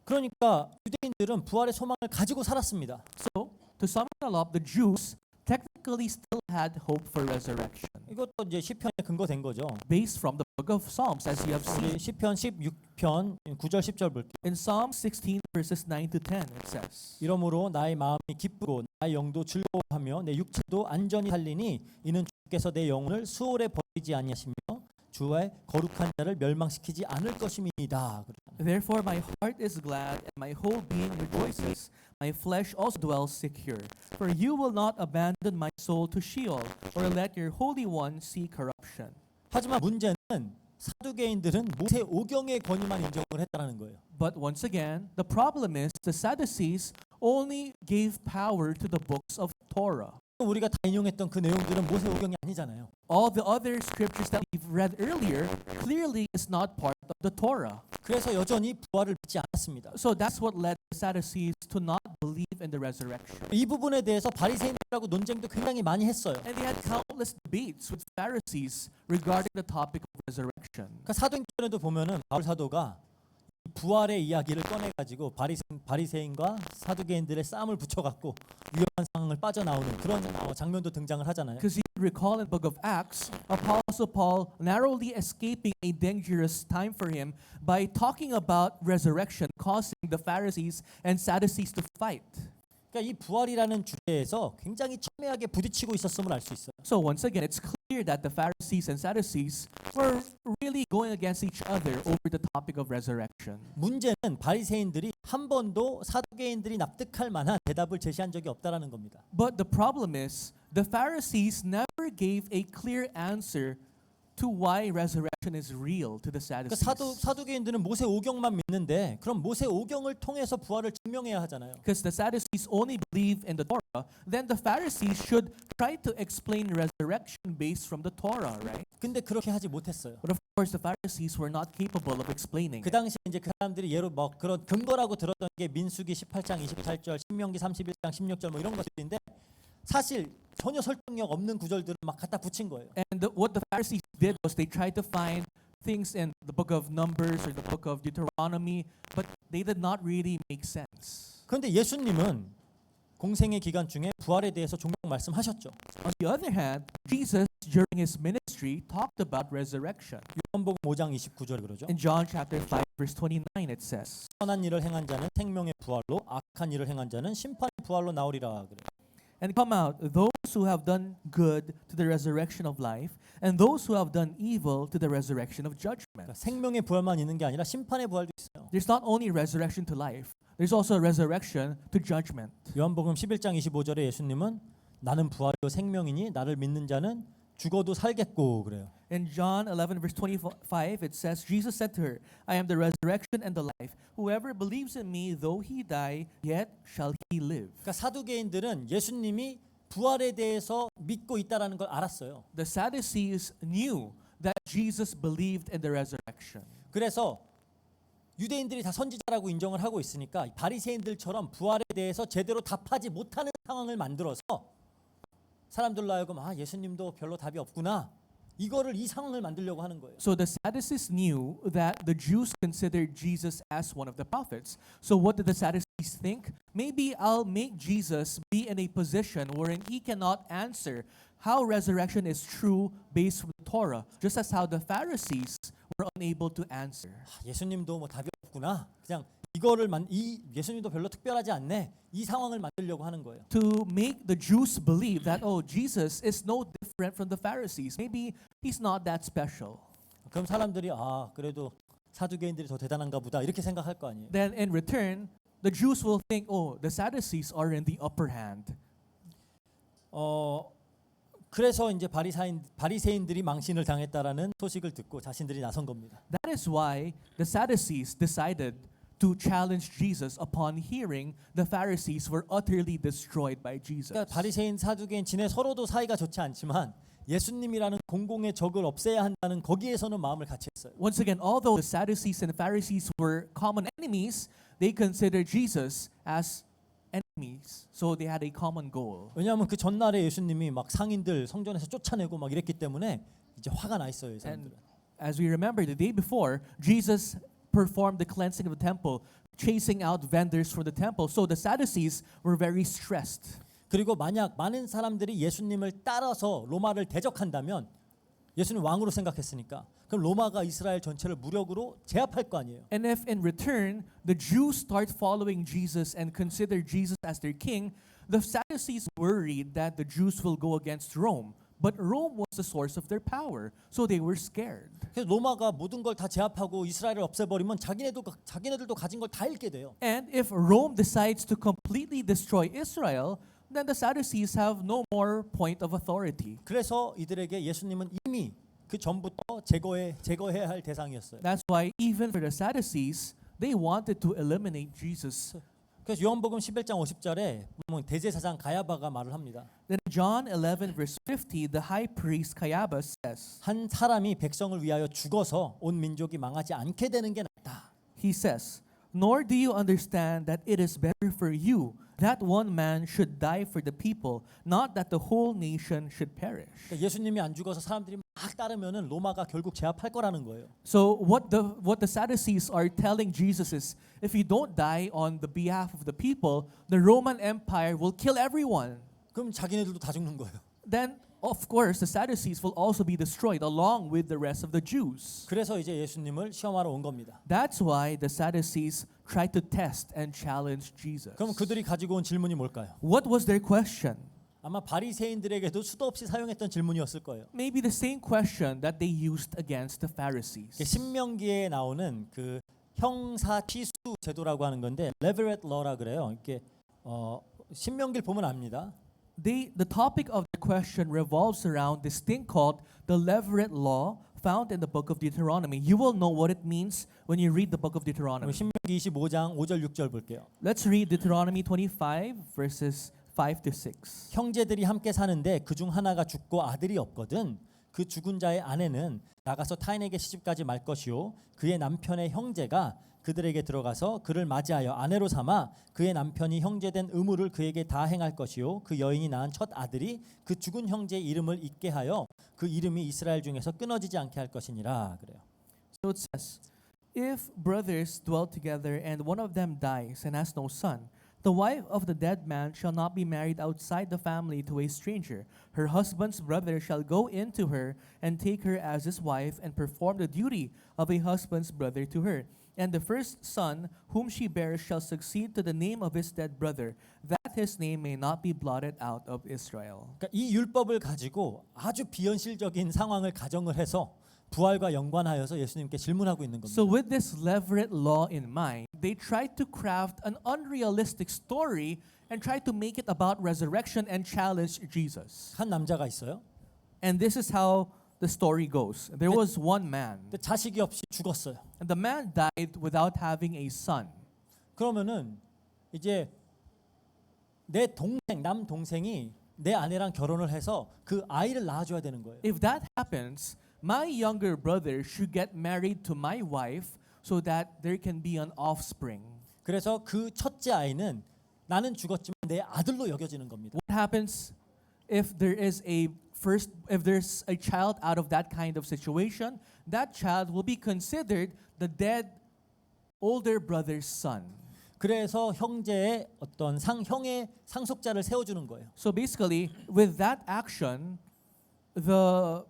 S5: 그러니까 유대인들은 부활의 소망을 가지고 살았습니다.
S4: So, to sum it all up, the Jews technically still had hope for resurrection,
S5: 이것도 이제 시편에 근거된 거죠.
S4: based from the book of Psalms, as you have
S5: 우리
S4: seen.
S5: 시편 16편 9절 10절 볼게요.
S4: In Psalm 16, verses 9 to 10, it says,
S5: 이러므로 나의 마음이 기쁘고 나의 영도 즐거워하며 내 육체도 안전히 살리니 이는 주께서 내 영혼을 수월에 버리지 아니하시며 주의 거룩한 자를 멸망시키지 않을 것임이니이다.
S4: Therefore my heart is glad and my whole being rejoices. My flesh also dwells secure. For you will not abandon my soul to Sheol, or let your Holy One see corruption.
S5: 하지만 문제는 사두개인들은 모세 오경의 권위만 인정을 했다는 거예요.
S4: But once again, the problem is the Sadducees only gave power to the books of Torah.
S5: 우리가 다 인용했던 그 내용들은 모세 오경이 아니잖아요.
S4: All the other scriptures that we've read earlier clearly is not part of the Torah.
S5: 그래서 여전히 부활을 믿지 않았습니다.
S4: So that's what led the Sadducees to not believe in the resurrection.
S5: 이 부분에 대해서 바리새인들하고 논쟁도 굉장히 많이 했어요.
S4: And they had countless debates with Pharisees regarding the topic of resurrection.
S5: 그러니까 사도행전에도 보면은 바울 사도가 부활의 이야기를 꺼내가지고 바리새인과 사두개인들의 싸움을 붙여갖고 위험한 상황을 빠져나오는 그런 장면도 등장을 하잖아요.
S4: Because you recall in the book of Acts, Apostle Paul narrowly escaping a dangerous time for him by talking about resurrection, causing the Pharisees and Sadducees to fight.
S5: 그러니까 이 부활이라는 주제에서 굉장히 첨예하게 부딪히고 있었음을 알 수 있어요.
S4: So once again, it's clear that the Pharisees and Sadducees were really going against each other over the topic of resurrection.
S5: 문제는 바리새인들이 한 번도 사두개인들이 납득할 만한 대답을 제시한 적이 없다라는 겁니다.
S4: But the problem is, the Pharisees never gave a clear answer to why resurrection is real to the
S5: 그러니까
S4: Sadducees.
S5: 사두개인들은 모세 오경만 믿는데 그럼 모세 오경을 통해서 부활을 증명해야 하잖아요.
S4: Because the Sadducees only believe in the Torah, then the Pharisees should try to explain resurrection based from the Torah, right?
S5: 근데 그렇게 하지 못했어요.
S4: But of course, the Pharisees were not capable of explaining
S5: 그
S4: it.
S5: 당시 이제 그 사람들이 예로 뭐 그런 근거라고 들었던 게 민수기 18장 28절, 신명기 31장 16절 뭐 이런 것들인데 사실 전혀 설득력 없는 구절들을 막 갖다 붙인 거예요.
S4: And what the Pharisees did was they tried to find things in the book of Numbers or the book of Deuteronomy, but they did not really make sense.
S5: 그런데 예수님은 공생의 기간 중에 부활에 대해서 종종 말씀하셨죠.
S4: On the other hand, Jesus, during his ministry, talked about resurrection.
S5: 요한복음 5장 29절에 그러죠.
S4: In John chapter 5, verse 29, it says,
S5: 선한 일을 행한 자는 생명의 부활로, 악한 일을 행한 자는 심판의 부활로 나오리라 그래요.
S4: And come out those who have done good to the resurrection of life, and those who have done evil to the resurrection of judgment.
S5: 그러니까 생명의 부활만 있는 게 아니라 심판의 부활도 있어요.
S4: There's not only resurrection to life, there's also resurrection to judgment.
S5: 요한복음 11장 25절에 예수님은 나는 부활이요 생명이니 나를 믿는 자는 죽어도 살겠고 그래요.
S4: In John 11 verse 25, it says, Jesus said to her, I am the resurrection and the life. Whoever believes in me, though he die, yet shall he live.
S5: 그러니까 사두개인들은 예수님이 부활에 대해서 믿고 있다라는 걸 알았어요.
S4: The Sadducees knew that Jesus believed in the resurrection.
S5: 그래서 유대인들이 다 선지자라고 인정을 하고 있으니까 바리새인들처럼 부활에 대해서 제대로 답하지 못하는 상황을 만들어서 사람들로 하여금 예수님도 별로 답이 없구나. 이 상황을 만들려고 하는 거예요.
S4: So the Sadducees knew that the Jews considered Jesus as one of the prophets. So what did the Sadducees think? Maybe I'll make Jesus be in a position wherein he cannot answer how resurrection is true based from the Torah, just as how the Pharisees were unable to answer.
S5: 예수님도 뭐 답이 없구나. 그냥 예수님도 별로 특별하지 않네. 이 상황을 만들려고 하는 거예요.
S4: To make the Jews believe that, oh, Jesus is no different from the Pharisees. Maybe he's not that special.
S5: 그럼 사람들이 그래도 사두개인들이 더 대단한가 보다 이렇게 생각할 거 아니에요.
S4: Then in return, the Jews will think, oh, the Sadducees are in the upper hand.
S5: 그래서 이제 바리새인들이 망신을 당했다라는 소식을 듣고 자신들이 나선 겁니다.
S4: That is why the Sadducees decided to challenge Jesus upon hearing the Pharisees were utterly destroyed by Jesus.
S5: 그러니까 바리새인 사두개인 지네 서로도 사이가 좋지 않지만 예수님이라는 공공의 적을 없애야 한다는 거기에서는 마음을 같이 했어요.
S4: Once again, although the Sadducees and Pharisees were common enemies, they considered Jesus as enemies. So they had a common goal.
S5: 왜냐하면 그 전날에 예수님이 막 상인들 성전에서 쫓아내고 막 이랬기 때문에 이제 화가 나 있어요, 이 사람들은.
S4: And as we remember, the day before, Jesus performed the cleansing of the temple, chasing out vendors from the temple. So the Sadducees were very stressed.
S5: 그리고 만약 많은 사람들이 예수님을 따라서 로마를 대적한다면 예수님 왕으로 생각했으니까 그럼 로마가 이스라엘 전체를 무력으로 제압할 거 아니에요.
S4: And if in return the Jews start following Jesus and consider Jesus as their king, the Sadducees worried that the Jews will go against Rome. But Rome was the source of their power, so they were scared.
S5: 그래서 로마가 모든 걸 다 제압하고 이스라엘을 없애버리면 자기네들도 가진 걸 다 잃게 돼요.
S4: And if Rome decides to completely destroy Israel, then the Sadducees have no more point of authority.
S5: 그래서 이들에게 예수님은 이미 그 전부터 제거해야 할 대상이었어요.
S4: That's why even for the Sadducees, they wanted to eliminate Jesus.
S5: 그래서 요한복음 11장 50절에 보면 대제사장 가야바가 말을 합니다.
S4: Then John 11 verse 50, the high priest Caiaphas says,
S5: 한 사람이 백성을 위하여 죽어서 온 민족이 망하지 않게 되는 게 낫다.
S4: he says, nor do you understand that it is better for you that one man should die for the people, not that the whole nation should perish.
S5: 그러니까 예수님이 안 죽어서 사람들이 막 따르면은 로마가 결국 제압할 거라는 거예요.
S4: So what the Sadducees are telling Jesus is, if you don't die on the behalf of the people, the Roman Empire will kill everyone.
S5: 그럼 자기네들도 다 죽는 거예요.
S4: Then of course the Sadducees will also be destroyed along with the rest of the Jews.
S5: 그래서 이제 예수님을 시험하러 온 겁니다.
S4: That's why the Sadducees tried to test and challenge Jesus.
S5: 그럼 그들이 가지고 온 질문이 뭘까요?
S4: What was their question?
S5: 아마 바리새인들에게도 수도 없이 사용했던 질문이었을 거예요.
S4: Maybe the same question that they used against the Pharisees.
S5: 신명기에 나오는 그 형사 취수 제도라고 하는 건데 레버렛 러라 그래요. 이렇게 신명기를 보면 압니다.
S4: The topic of the question revolves around this thing called the Levirate law found in the book of Deuteronomy. You will know what it means when you read the book of Deuteronomy.
S5: 신명기 25장 5절 6절 볼게요.
S4: Let's read Deuteronomy 25 verses 5 to 6.
S5: 형제들이 함께 사는데 그중 하나가 죽고 아들이 없거든 그 죽은 자의 아내는 나가서 타인에게 시집가지 말 것이요 그의 남편의 형제가 그들에게 들어가서 그를 맞이하여 아내로 삼아 그의 남편이 형제된 의무를 그에게 다 행할 것이요 그 여인이 낳은 첫 아들이 그 죽은 형제의 이름을 잊게 하여 그 이름이 이스라엘 중에서 끊어지지 않게 할 것이니라 그래요.
S4: So it says, if brothers dwell together and one of them dies and has no son, the wife of the dead man shall not be married outside the family to a stranger. Her husband's brother shall go in to her and take her as his wife and perform the duty of a husband's brother to her. And the first son whom she bears shall succeed to the name of his dead brother, that his name may not be blotted out of Israel.
S5: 그러니까 이 율법을 가지고 아주 비현실적인 상황을 가정을 해서 부활과 연관하여서 예수님께 질문하고 있는 겁니다.
S4: So with this Levirate law in mind, they tried to craft an unrealistic story and tried to make it about resurrection and challenge Jesus.
S5: 한 남자가 있어요.
S4: And this is how the story goes. There was one man,
S5: 근데 자식이 없이 죽었어요.
S4: and the man died without having a son.
S5: 그러면은 이제 내 동생, 남동생이 내 아내랑 결혼을 해서 그 아이를 낳아줘야 되는 거예요.
S4: If that happens, my younger brother should get married to my wife so that there can be an offspring.
S5: 그래서 그 첫째 아이는 나는 죽었지만 내 아들로 여겨지는 겁니다.
S4: What happens if there's a child out of that kind of situation? That child will be considered the dead older brother's son.
S5: 그래서 형제의 어떤 형의 상속자를 세워주는 거예요.
S4: So basically, with that action, the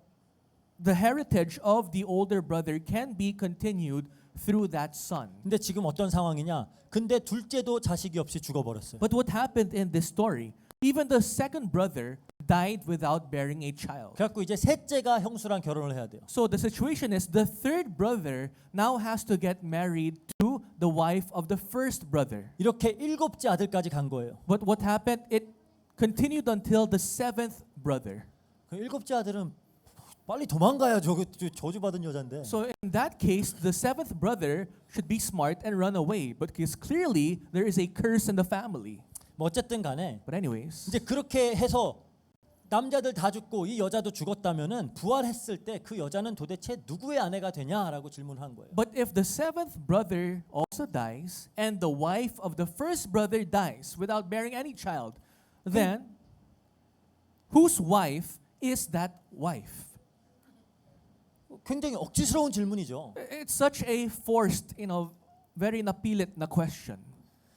S4: heritage of the older brother can be continued through that son.
S5: 근데 지금 어떤 상황이냐? 근데 둘째도 자식이 없이 죽어버렸어요.
S4: But what happened in this story? Even the second brother died without bearing a child.
S5: 그래갖고 이제 셋째가 형수랑 결혼을 해야 돼요.
S4: So the situation is the third brother now has to get married to the wife of the first brother.
S5: 이렇게 일곱째 아들까지 간 거예요.
S4: But what happened? It continued until the seventh brother.
S5: 그 일곱째 아들은 빨리 도망가야 저주받은 여잔데.
S4: So in that case, the seventh brother should be smart and run away. But because clearly there is a curse in the family.
S5: 뭐 어쨌든 간에
S4: But anyways,
S5: 이제 그렇게 해서 남자들 다 죽고 이 여자도 죽었다면은 부활했을 때 그 여자는 도대체 누구의 아내가 되냐라고 질문한 거예요.
S4: but if the seventh brother also dies and the wife of the first brother dies without bearing any child, then whose wife is that wife?
S5: 굉장히 억지스러운 질문이죠.
S4: It's such a forced, very napilit na question.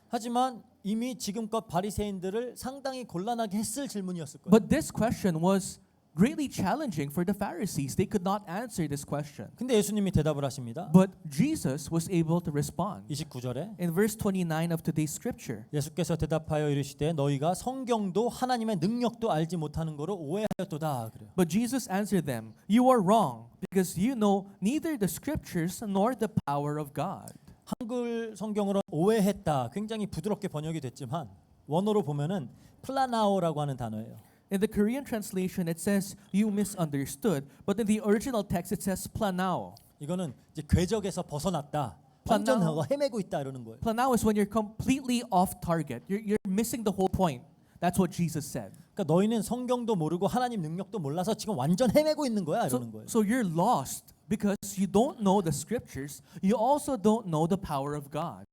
S5: 하지만 이미 지금껏 바리새인들을 상당히 곤란하게 했을 질문이었을 거예요.
S4: But this question was greatly challenging for the Pharisees. They could not answer this question.
S5: 근데 예수님이 대답을 하십니다.
S4: But Jesus was able to respond.
S5: 29절에
S4: In verse 29 of today's scripture,
S5: 예수께서 대답하여 이르시되 너희가 성경도 하나님의 능력도 알지 못하는 거로 오해하였도다 그래요.
S4: but Jesus answered them, "You are wrong, because you know neither the scriptures nor the power of God."
S5: 한글 성경으로 오해했다 굉장히 부드럽게 번역이 됐지만 원어로 보면은 플라나오라고 하는 단어예요.
S4: In the Korean translation, it says you misunderstood, but in the original text, it says planao.
S5: 이거는 이제 궤적에서 벗어났다. 완전
S4: 플라나오.
S5: 헤매고 있다 이러는 거예요.
S4: Planao is when you're completely off target. You're missing the whole point. That's what Jesus said.
S5: 그러니까 너희는 성경도 모르고 하나님 능력도 몰라서 지금 완전 헤매고 있는 거야 이러는 거예요.
S4: So you're lost because you don't know the scriptures. You also don't know the power of God.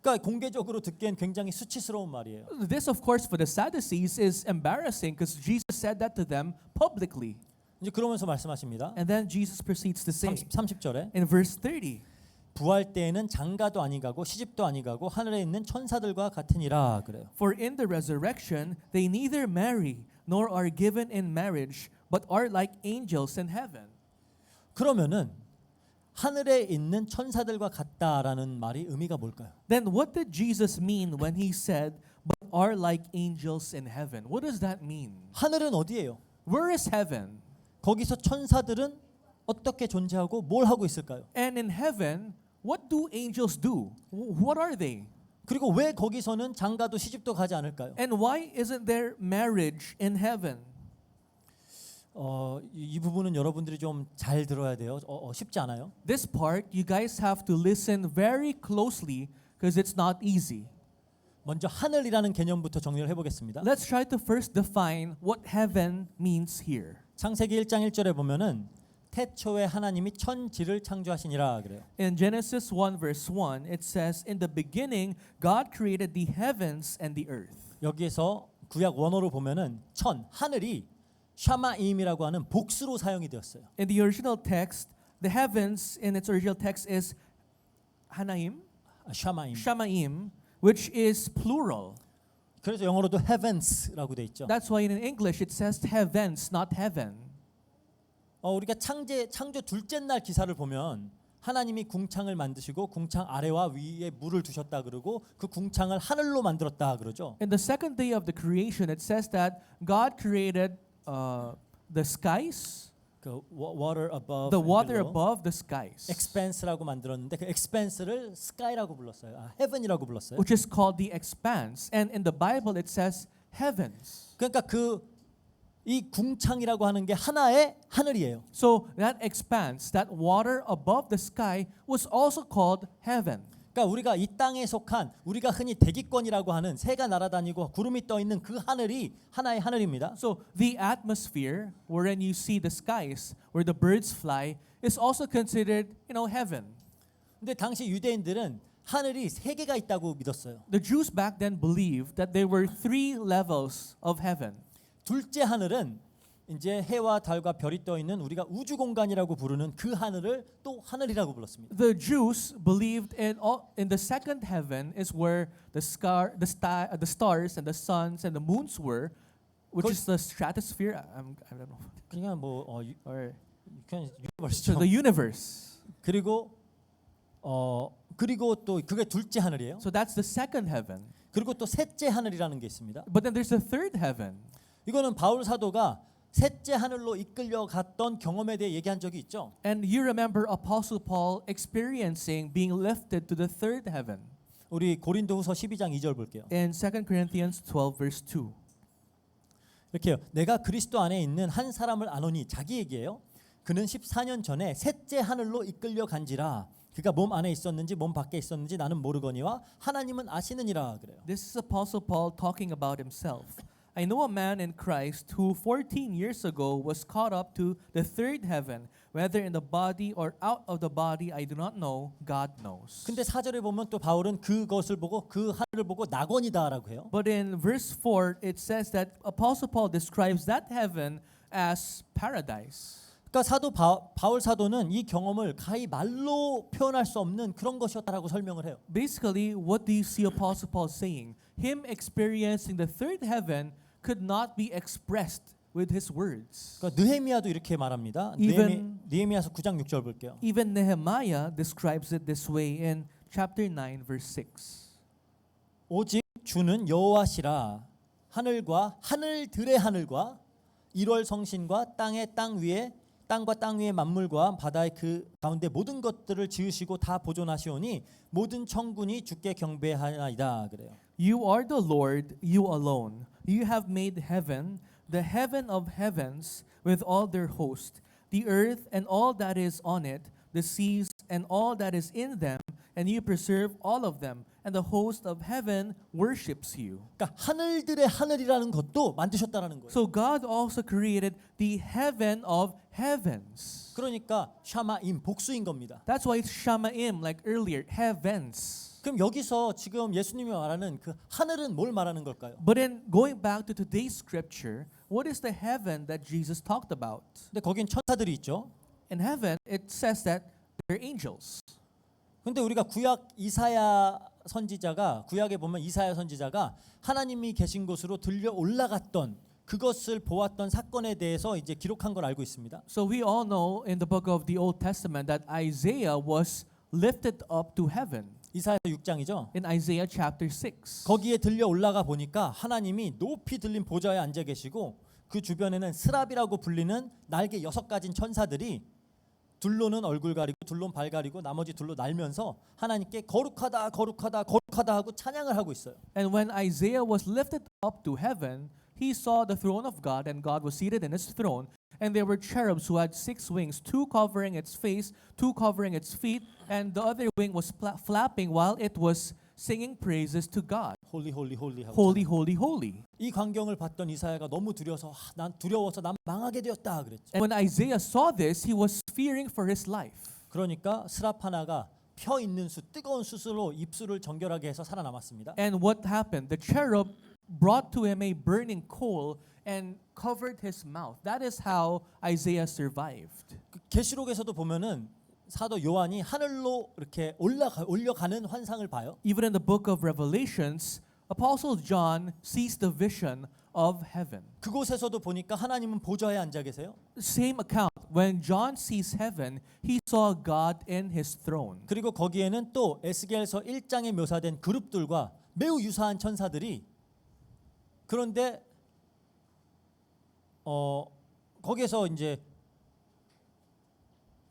S5: 그러니까 공개적으로 듣기엔 굉장히 수치스러운 말이에요.
S4: This, of course, for the Sadducees is embarrassing because Jesus said that to them publicly.
S5: 이제 그러면서 말씀하십니다.
S4: And then Jesus proceeds to say
S5: 30절에
S4: in verse 30,
S5: 부활 때에는 장가도 아니가고 시집도 아니가고 하늘에 있는 천사들과 같으니라 그래요.
S4: for in the resurrection they neither marry nor are given in marriage, but are like angels in heaven.
S5: 그러면은 하늘에 있는 천사들과 같다라는 말이 의미가 뭘까요?
S4: Then what did Jesus mean when he said, but are like angels in heaven? What does that mean?
S5: 하늘은 어디예요?
S4: Where is heaven?
S5: 거기서 천사들은 어떻게 존재하고 뭘 하고 있을까요?
S4: And in heaven, what do angels do? What are they?
S5: 그리고 왜 거기서는 장가도 시집도 가지 않을까요?
S4: And why isn't there marriage in heaven?
S5: 이 부분은 여러분들이 좀 잘 들어야 돼요. 쉽지 않아요.
S4: This part, you guys have to listen very closely because it's not easy.
S5: 먼저 하늘이라는 개념부터 정리를 해보겠습니다.
S4: Let's try to first define what heaven means here.
S5: 창세기 1장 1절에 보면은 태초에 하나님이 천지를 창조하시니라 그래요.
S4: In Genesis 1 verse 1, it says, "In the beginning, God created the heavens and the earth."
S5: 여기에서 구약 원어로 보면은 하늘이 샤마임이라고 하는 복수로 사용이 되었어요.
S4: In the original text, the heavens in its original text is Hanaim,
S5: 샤마임.
S4: Shamaim, which is plural.
S5: 그래서 영어로도 heavens라고 돼 있죠.
S4: That's why in English it says heavens, not heaven.
S5: 우리가 창조 둘째 날 기사를 보면 하나님이 궁창을 만드시고 궁창 아래와 위에 물을 두셨다 그러고 그 궁창을 하늘로 만들었다 그러죠.
S4: In the second day of the creation, it says that God created the skies,
S5: 그 water above,
S4: the water above the skies,
S5: expanse라고 만들었는데 그 expanse를 sky라고 불렀어요. heaven이라고 불렀어요.
S4: which is called the expanse. And in the Bible, it says heavens.
S5: 그러니까 그 이 궁창이라고 하는 게 하나의 하늘이에요.
S4: So that expanse, that water above the sky, was also called heaven.
S5: 그러니까 우리가 이 땅에 속한 우리가 흔히 대기권이라고 하는 새가 날아다니고 구름이 떠 있는 그 하늘이 하나의 하늘입니다.
S4: So the atmosphere wherein you see the skies, where the birds fly, is also considered, heaven.
S5: 근데 당시 유대인들은 하늘이 세 개가 있다고 믿었어요.
S4: The Jews back then believed that there were 3 levels of heaven.
S5: 둘째 하늘은 이제 해와 달과 별이 떠 있는 우리가 우주 공간이라고 부르는 그 하늘을 또 하늘이라고 불렀습니다.
S4: The Jews believed in the second heaven is where the stars and the suns and the moons were, which is the stratosphere. I don't know.
S5: 그냥 뭐
S4: Or
S5: 그냥
S4: so
S5: 유니버스죠.
S4: the universe.
S5: 그리고 또 그게 둘째 하늘이에요.
S4: So that's the second heaven.
S5: 그리고 또 셋째 하늘이라는 게 있습니다.
S4: But then there's a third heaven.
S5: 이거는 바울 사도가 셋째 하늘로 이끌려 갔던 경험에 대해 얘기한 적이 있죠.
S4: And you remember Apostle Paul experiencing being lifted to the third heaven
S5: 우리 고린도후서 12장 2절 볼게요.
S4: in 2 Corinthians 12 verse 2.
S5: 이렇게요. 내가 그리스도 안에 있는 한 사람을 아노니 자기 얘기예요. 그는 14년 전에 셋째 하늘로 이끌려 간지라. 그가 몸 안에 있었는지 몸 밖에 있었는지 나는 모르거니와 하나님은 아시느니라 그래요.
S4: This is Apostle Paul talking about himself. I know a man in Christ who 14 years ago was caught up to the third heaven, whether in the body or out of the body I do not know, God knows.
S5: 근데 4절에 보면 또 바울은 그것을 보고 그 하늘을 보고 낙원이다라고 해요.
S4: But in verse 4 it says that Apostle Paul describes that heaven as paradise.
S5: 그러니까 바울 사도는 이 경험을 가히 말로 표현할 수 없는 그런 것이었다라고 설명을 해요.
S4: Basically, what do you see Apostle Paul saying? Him experiencing the third heaven could not be expressed with his words.
S5: 그러니까 느헤미야도 이렇게 말합니다.
S4: Even-
S5: 느헤미야서 9장 6절 볼게요.
S4: Even Nehemiah describes it this way in chapter 9 verse 6.
S5: 오직 주는 여호와시라. 하늘과 하늘들의 하늘과 1월 성신과 땅의 땅 위에 땅과 땅 위의 만물과 바다의 그 가운데 모든 것들을 지으시고 다 보존하시오니 모든 천군이 주께 경배하나이다 그래요.
S4: You are the Lord, you alone. You have made heaven, the heaven of heavens, with all their host, the earth and all that is on it, the seas and all that is in them, and you preserve all of them, and the host of heaven worships you.
S5: 그러니까 하늘들의 하늘이라는 것도 만드셨다라는 거예요.
S4: So God also created the heaven of heavens.
S5: 그러니까 샤마임 복수인 겁니다.
S4: That's why it's Shamaim, like earlier, heavens.
S5: 그럼 여기서 지금 예수님이 말하는 그 하늘은 뭘 말하는 걸까요?
S4: But in going back to today's scripture, what is the heaven that Jesus talked about?
S5: 근데 거긴 천사들이 있죠.
S4: In heaven, it says that they're angels.
S5: 근데 우리가 구약 이사야 선지자가 구약에 보면 이사야 선지자가 하나님이 계신 곳으로 들려 올라갔던 그것을 보았던 사건에 대해서 이제 기록한 걸 알고 있습니다.
S4: So we all know in the book of the Old Testament that Isaiah was lifted up to heaven.
S5: 이사야 6장이죠.
S4: In Isaiah chapter 6.
S5: 거기에 들려 올라가 보니까 하나님이 높이 들린 보좌에 앉아 계시고 그 주변에는 스랍이라고 불리는 날개 6가진 천사들이 둘로는 얼굴 가리고 둘로는 발 가리고 나머지 둘로 날면서 하나님께 거룩하다 거룩하다 거룩하다 하고 찬양을 하고 있어요.
S4: And when Isaiah was lifted up to heaven, he saw the throne of God, and God was seated in his throne. And there were cherubs who had 6 wings, 2 covering its face, 2 covering its feet, and the other wing was flapping while it was singing praises to God.
S5: 홀리 홀리 홀리 하고
S4: Holy, holy, holy.
S5: 이 광경을 봤던 이사야가 너무 난 두려워서 난 망하게 되었다 그랬죠.
S4: And when Isaiah saw this, he was fearing for his life.
S5: 그러니까 스랍 하나가 펴 있는 뜨거운 숯으로 입술을 정결하게 해서 살아남았습니다.
S4: And what happened? The cherub brought to him a burning coal and covered his mouth. That is how Isaiah survived.
S5: 계시록에서도 보면은 사도 요한이 하늘로 이렇게 올려가는 환상을 봐요.
S4: Even in the book of Revelations, Apostle John sees the vision of heaven.
S5: 그곳에서도 보니까 하나님은 보좌에 앉아 계세요.
S4: Same account. When John sees heaven, he saw God in his throne.
S5: 그리고 거기에는 또 에스겔서 1장에 묘사된 그룹들과 매우 유사한 천사들이 그런데 거기에서 이제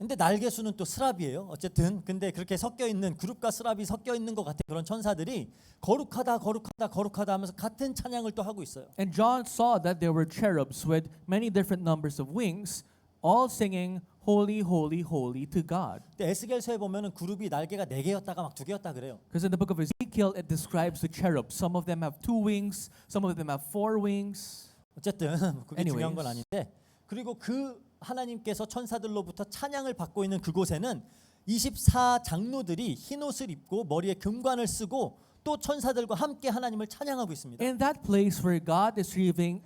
S5: 근데 날개수는 또 스랍이에요. 어쨌든 근데 그렇게 섞여 있는 그룹과 스랍이 섞여 있는 것 같은 그런 천사들이 거룩하다 거룩하다 거룩하다 하면서 같은 찬양을 또 하고 있어요.
S4: And John saw that there were cherubs with many different numbers of wings, all singing, Holy, holy, holy to God.
S5: 근데 에스겔서에 보면은 그룹이 날개가 4개였다가 막 2개였다 그래요.
S4: Because in the book of Ezekiel, it describes the cherubs. Some of them have 2 wings, some of them have 4 wings.
S5: 어쨌든 그게 중요한 건
S4: Anyways.
S5: 아닌데 그리고 그 하나님께서 천사들로부터 찬양을 받고 있는 그곳에는 24장로들이 흰 옷을 입고 머리에 금관을 쓰고 또 천사들과 함께 하나님을 찬양하고 있습니다.
S4: In that place where God is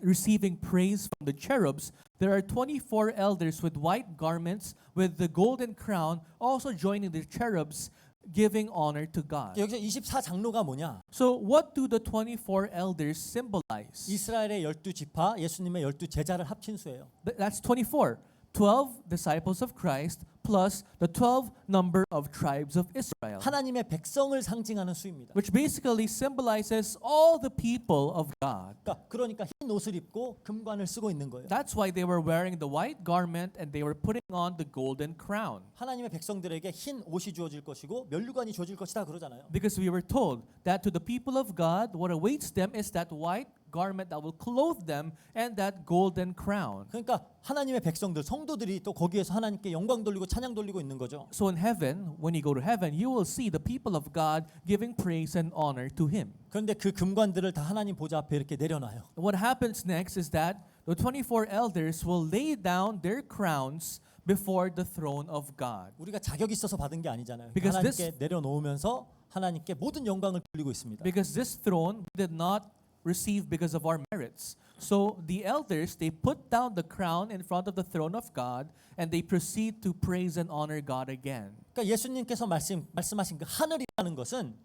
S4: receiving praise from the cherubs, there are 24 elders with white garments with the golden crown also joining the cherubs giving honor to God.
S5: 여기서 24장로가 뭐냐?
S4: So what do the 24 elders symbolize?
S5: 이스라엘의 12지파, 예수님의 12제자를 합친 수예요.
S4: That's 24. 12 disciples of Christ plus the 12 number of tribes of Israel.
S5: 하나님의 백성을 상징하는 수입니다.
S4: Which basically symbolizes all the people of God.
S5: 그러니까 흰 옷을 입고 금관을 쓰고 있는 거예요.
S4: That's why they were wearing the white garment and they were putting on the golden crown.
S5: 하나님의 백성들에게 흰 옷이 주어질 것이고 면류관이 주어질 것이다 그러잖아요.
S4: Because we were told that to the people of God, what awaits them is that white garment that will clothe them and that golden crown.
S5: 그러니까 하나님의 백성들, 성도들이 또 거기에서 하나님께 영광 돌리고 찬양 돌리고 있는 거죠.
S4: So in heaven, when you go to heaven, you will see the people of God giving praise and honor to Him.
S5: 그런데 그 금관들을 다 하나님 보좌 앞에 이렇게 내려놔요.
S4: What happens next is that the 24 elders will lay down their crowns before the throne of God.
S5: 우리가 자격 있어서 받은 게 아니잖아요.
S4: Because
S5: 하나님께 내려놓으면서 하나님께 모든 영광을 돌리고 있습니다.
S4: Because this throne we did not receive because of our merits. So the elders, they put down the crown in front of the throne of God and they proceed to praise and honor God again.
S5: 그러니까 예수님께서 말씀하신 그 하늘이라는 것은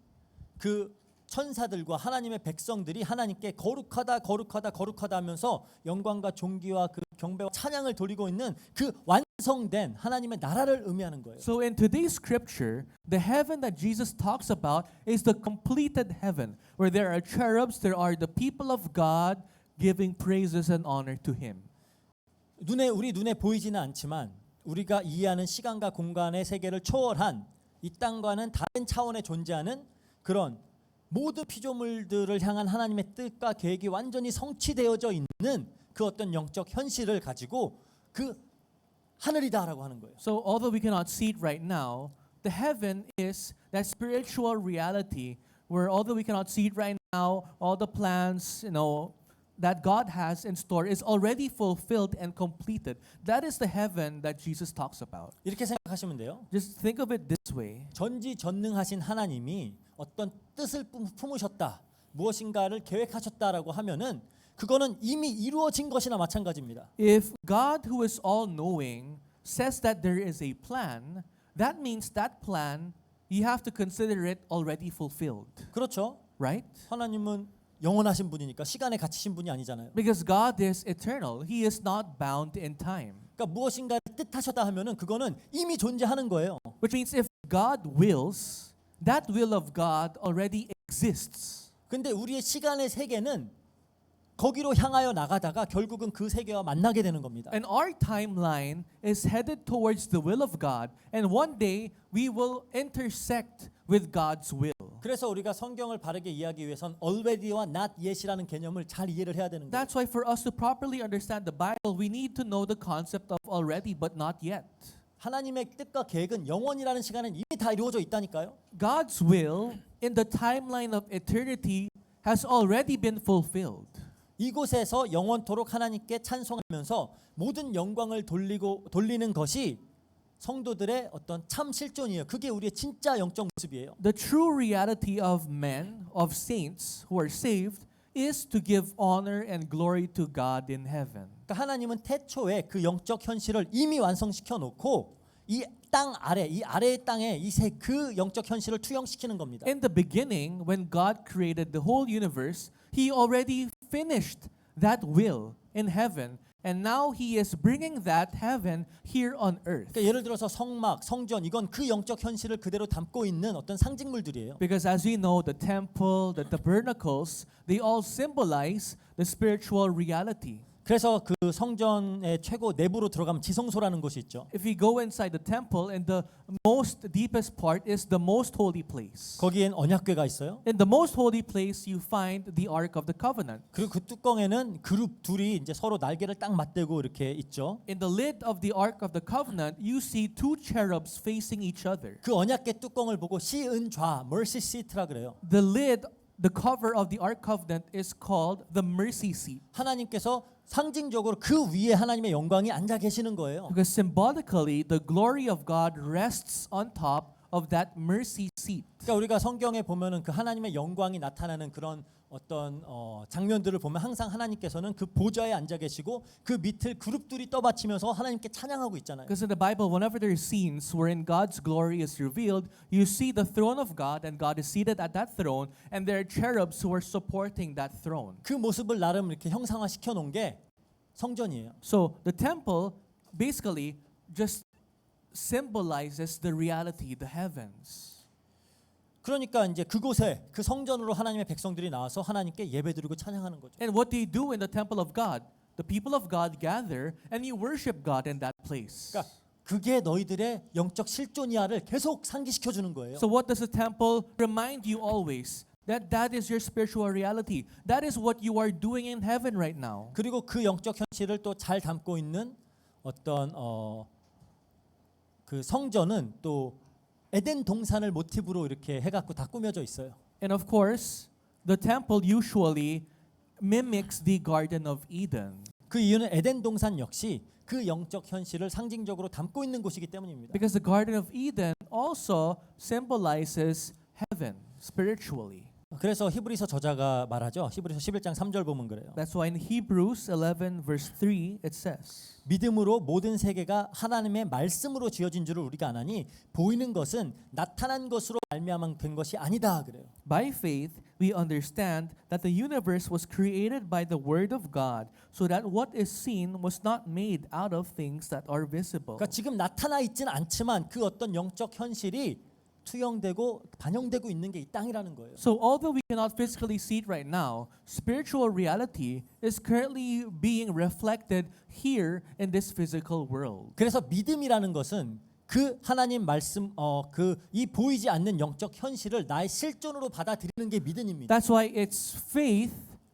S5: 그 천사들과 하나님의 백성들이 하나님께 거룩하다 거룩하다 거룩하다 하면서 영광과 존귀와 그 경배와 찬양을 돌리고 있는 그 완성된 하나님의 나라를 의미하는 거예요.
S4: So in today's scripture, the heaven that Jesus talks about is the completed heaven where there are cherubs, there are the people of God giving praises and honor to Him.
S5: 우리 눈에 보이지는 않지만 우리가 이해하는 시간과 공간의 세계를 초월한 이 땅과는 다른 차원에 존재하는 그런 모든 피조물들을 향한 하나님의 뜻과 계획이 완전히 성취되어져 있는 그 어떤 영적 현실을 가지고 그 하늘이다라고 하는 거예요.
S4: So although we cannot see it right now, the heaven is that spiritual reality where although we cannot see it right now, all the plans, that God has in store is already fulfilled and completed. That is the heaven that Jesus talks about.
S5: 이렇게 생각하시면 돼요.
S4: Just think of it this way.
S5: 전지전능하신 하나님이 어떤 뜻을 품으셨다, 무엇인가를 계획하셨다라고 하면은 그거는 이미 이루어진 것이나 마찬가지입니다.
S4: If God who is all-knowing says that there is a plan, that means that plan, you have to consider it already fulfilled.
S5: 그렇죠?
S4: Right?
S5: 하나님은 영원하신 분이니까 시간에 갇히신 분이 아니잖아요.
S4: Because God is eternal. He is not bound in time.
S5: 그러니까 무엇인가를 뜻하셨다 하면은 그거는 이미 존재하는 거예요.
S4: Which means if God wills, that will of God already exists.
S5: 근데 우리의 시간의 세계는 거기로 향하여 나가다가 결국은 그 세계와 만나게 되는 겁니다.
S4: And our timeline is headed towards the will of God. And one day we will intersect with God's will.
S5: 그래서 우리가 성경을 바르게 이해하기 위해선 already와 not yet이라는 개념을 잘 이해를 해야 되는 거예요.
S4: That's why for us to properly understand the Bible, we need to know the concept of already but not yet.
S5: 하나님의 뜻과 계획은 영원이라는 시간은 이미 다 이루어져 있다니까요.
S4: God's will in the timeline of eternity has already been fulfilled.
S5: 이곳에서 영원토록 하나님께 찬송하면서 모든 영광을 돌리는 것이 성도들의 어떤 참 실존이에요. 그게 우리의 진짜 영적 모습이에요.
S4: The true reality of men, of saints who are saved, is to give honor and glory to God in heaven.
S5: 그러니까 하나님은 태초에 그 영적 현실을 이미 완성시켜 놓고 이 땅 아래, 이 아래의 땅에 그 영적 현실을 투영시키는 겁니다.
S4: In the beginning, when God created the whole universe, He already finished that will in heaven. And now He is bringing that heaven here on earth.
S5: 그러니까 예를 들어서 성막, 성전 이건 그 영적 현실을 그대로 담고 있는 어떤 상징물들이에요.
S4: Because as we know, the temple, the tabernacles, they all symbolize the spiritual reality.
S5: 그래서 그 성전의 최고 내부로 들어가면 지성소라는 곳이 있죠.
S4: If we go inside the temple, and the most deepest part is the most holy place.
S5: 거기엔 언약궤가 있어요.
S4: In the most holy place, you find the Ark of the Covenant.
S5: 그리고 그 뚜껑에는 그룹 둘이 이제 서로 날개를 딱 맞대고 이렇게 있죠.
S4: In the lid of the Ark of the Covenant, you see two cherubs facing each other.
S5: 그 언약궤 뚜껑을 보고 시은좌 mercy seat라 그래요.
S4: The lid, the cover of the Ark Covenant is called the mercy seat.
S5: 하나님께서 상징적으로 그 위에 하나님의 영광이 앉아 계시는 거예요.
S4: Because symbolically, the glory of God rests on top of that mercy seat.
S5: 그러니까 우리가 성경에 보면은 그 하나님의 영광이 나타나는 그런 어떤 장면들을 보면 항상 하나님께서는 그 보좌에 앉아 계시고 그 밑을 그룹들이 떠받치면서 하나님께 찬양하고 있잖아요.
S4: Because in the Bible, whenever there are scenes wherein God's glory is revealed, you see the throne of God, and God is seated at that throne, and there are cherubs who are supporting that throne.
S5: 그 모습을 나름 이렇게 형상화 시켜 놓은 게 성전이에요.
S4: So the temple basically just symbolizes the reality, the heavens.
S5: 그러니까 이제 그곳에 그 성전으로 하나님의 백성들이 나와서 하나님께 예배드리고 찬양하는 거죠.
S4: And what do you do in the temple of God? The people of God gather and you worship God in that place.
S5: 그러니까 그게 너희들의 영적 실존이야를 계속 상기시켜 주는 거예요.
S4: So what does the temple remind you always? That is your spiritual reality. That is what you are doing in heaven right now.
S5: 그리고 그 영적 현실을 또 잘 담고 있는 어떤 그 성전은 또 에덴 동산을 모티브로 이렇게 해갖고 다 꾸며져 있어요.
S4: And of course, the temple usually mimics the Garden of Eden.
S5: 그 이유는 에덴 동산 역시 그 영적 현실을 상징적으로 담고 있는 곳이기 때문입니다.
S4: Because the Garden of Eden also symbolizes heaven spiritually.
S5: 그래서 히브리서 저자가 말하죠. 히브리서 11장 3절 보면 그래요.
S4: That's why in Hebrews 11 verse 3 it says,
S5: 믿음으로 모든 세계가 하나님의 말씀으로 지어진 줄을 우리가 아나니 보이는 것은 나타난 것으로 말미암아 된 것이 아니다 그래요.
S2: By faith, we understand that the universe was created by the word of God, so that what is seen was not made out of things that are visible.
S5: 그러니까 지금 나타나 있지는 않지만 그 어떤 영적 현실이 투영되고 반영되고 있는 게 이 땅이라는 거예요.
S4: So although we cannot physically see it right now, spiritual reality is currently being reflected here in this physical world.
S5: 그래서 믿음이라는 것은 그 하나님 말씀 그 이 보이지 않는 영적 현실을 나의 실존으로 받아들이는 게 믿음입니다.
S4: That's why it's faith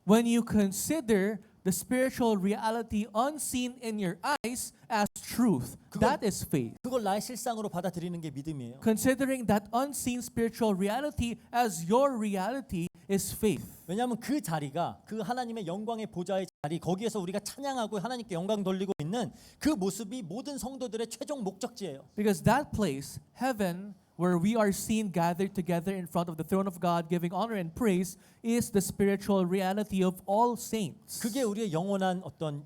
S4: when you consider the spiritual reality unseen in your eyes as truth. That is faith.
S5: 그걸 나의 실상으로 받아들이는 게 믿음이에요.
S4: Considering that unseen spiritual reality as your reality is faith.
S5: 왜냐하면 그 자리가 그 하나님의 영광의 보좌의 자리 거기에서 우리가 찬양하고 하나님께 영광 돌리고 있는 그 모습이 모든 성도들의 최종 목적지예요.
S4: Because that place, heaven, where we are seen gathered together in front of the throne of God, giving honor and praise, is the spiritual reality of all saints.
S5: 그게 우리의 영원한 어떤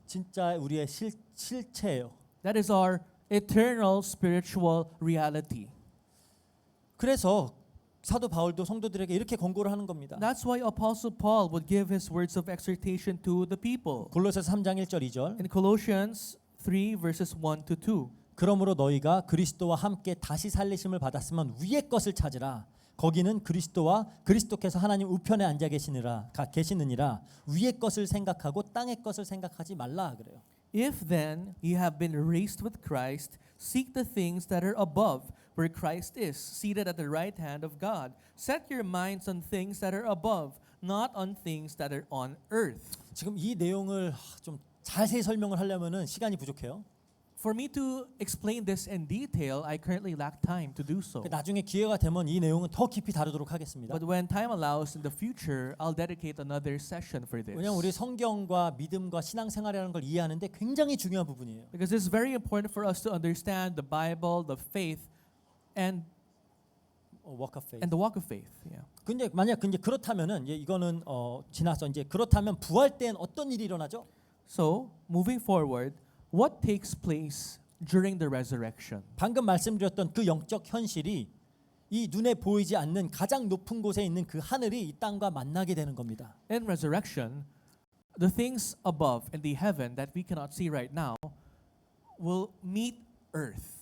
S5: 진짜 우리의 실체예요.
S4: That is our eternal spiritual reality.
S5: 그래서 사도 바울도 성도들에게 이렇게 권고를 하는 겁니다.
S4: That's why Apostle Paul would give his words of exhortation to the people.
S5: 골로새서 3장 1절 2절.
S4: In Colossians 3 verses 1 to 2.
S5: 그러므로 너희가 그리스도와 함께 다시 살리심을 받았으면 위의 것을 찾으라. 거기는 그리스도와 그리스도께서 하나님 우편에 앉아 계시느니라. 위의 것을 생각하고 땅의 것을 생각하지 말라 그래요.
S4: If then you have been raised with Christ, seek the things that are above, where Christ is, seated at the right hand of God. Set your minds on things that are above, not on things that are on earth.
S5: 지금 이 내용을 좀 자세히 설명을 하려면은 시간이 부족해요.
S4: For me to explain this in detail, I currently lack time to do so.
S5: 나중에 기회가 되면 이 내용은 더 깊이 다루도록 하겠습니다.
S4: But when time allows in the future, I'll dedicate another session for this.
S5: 왜냐하면 우리 성경과 믿음과 신앙생활이라는 걸 이해하는데 굉장히 중요한 부분이에요.
S4: Because it's very important for us to understand the Bible, the faith, and
S5: Walk of faith.
S4: the walk of faith. Yeah.
S5: 근데 만약 이제 그렇다면은 이거는 지나서 이제 그렇다면 부활 때는 어떤 일이 일어나죠?
S4: So, moving forward, what takes place during the resurrection?
S5: 방금 말씀드렸던 그 영적 현실이 이 눈에 보이지 않는 가장 높은 곳에 있는 그 하늘이 이 땅과 만나게 되는 겁니다.
S4: In resurrection, the things above in the heaven that we cannot see right now will meet earth.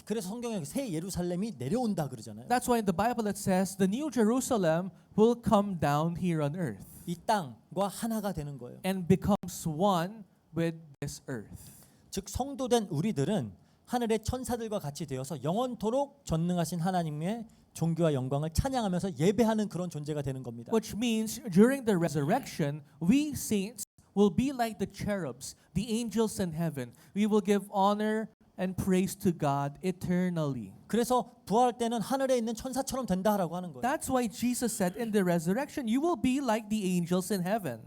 S5: 그래서 성경에 새 예루살렘이 내려온다 그러잖아요.
S4: That's why in the Bible it says the new Jerusalem will come down here on earth.
S5: 이 땅과 하나가 되는 거예요.
S2: and becomes one with this earth.
S5: 즉 성도된 우리들은 하늘의 천사들과 같이 되어서 영원토록 전능하신 하나님의 존귀와 영광을 찬양하면서 예배하는 그런 존재가 되는 겁니다.
S2: Which means during the resurrection, we saints will be like the cherubs, the angels in heaven. We will give honor and praise to God eternally.
S5: 그래서 부활할 때는 하늘에 있는 천사처럼 된다라고 하는 거예요.
S2: That's why Jesus said in the resurrection, you will be like the angels in heaven.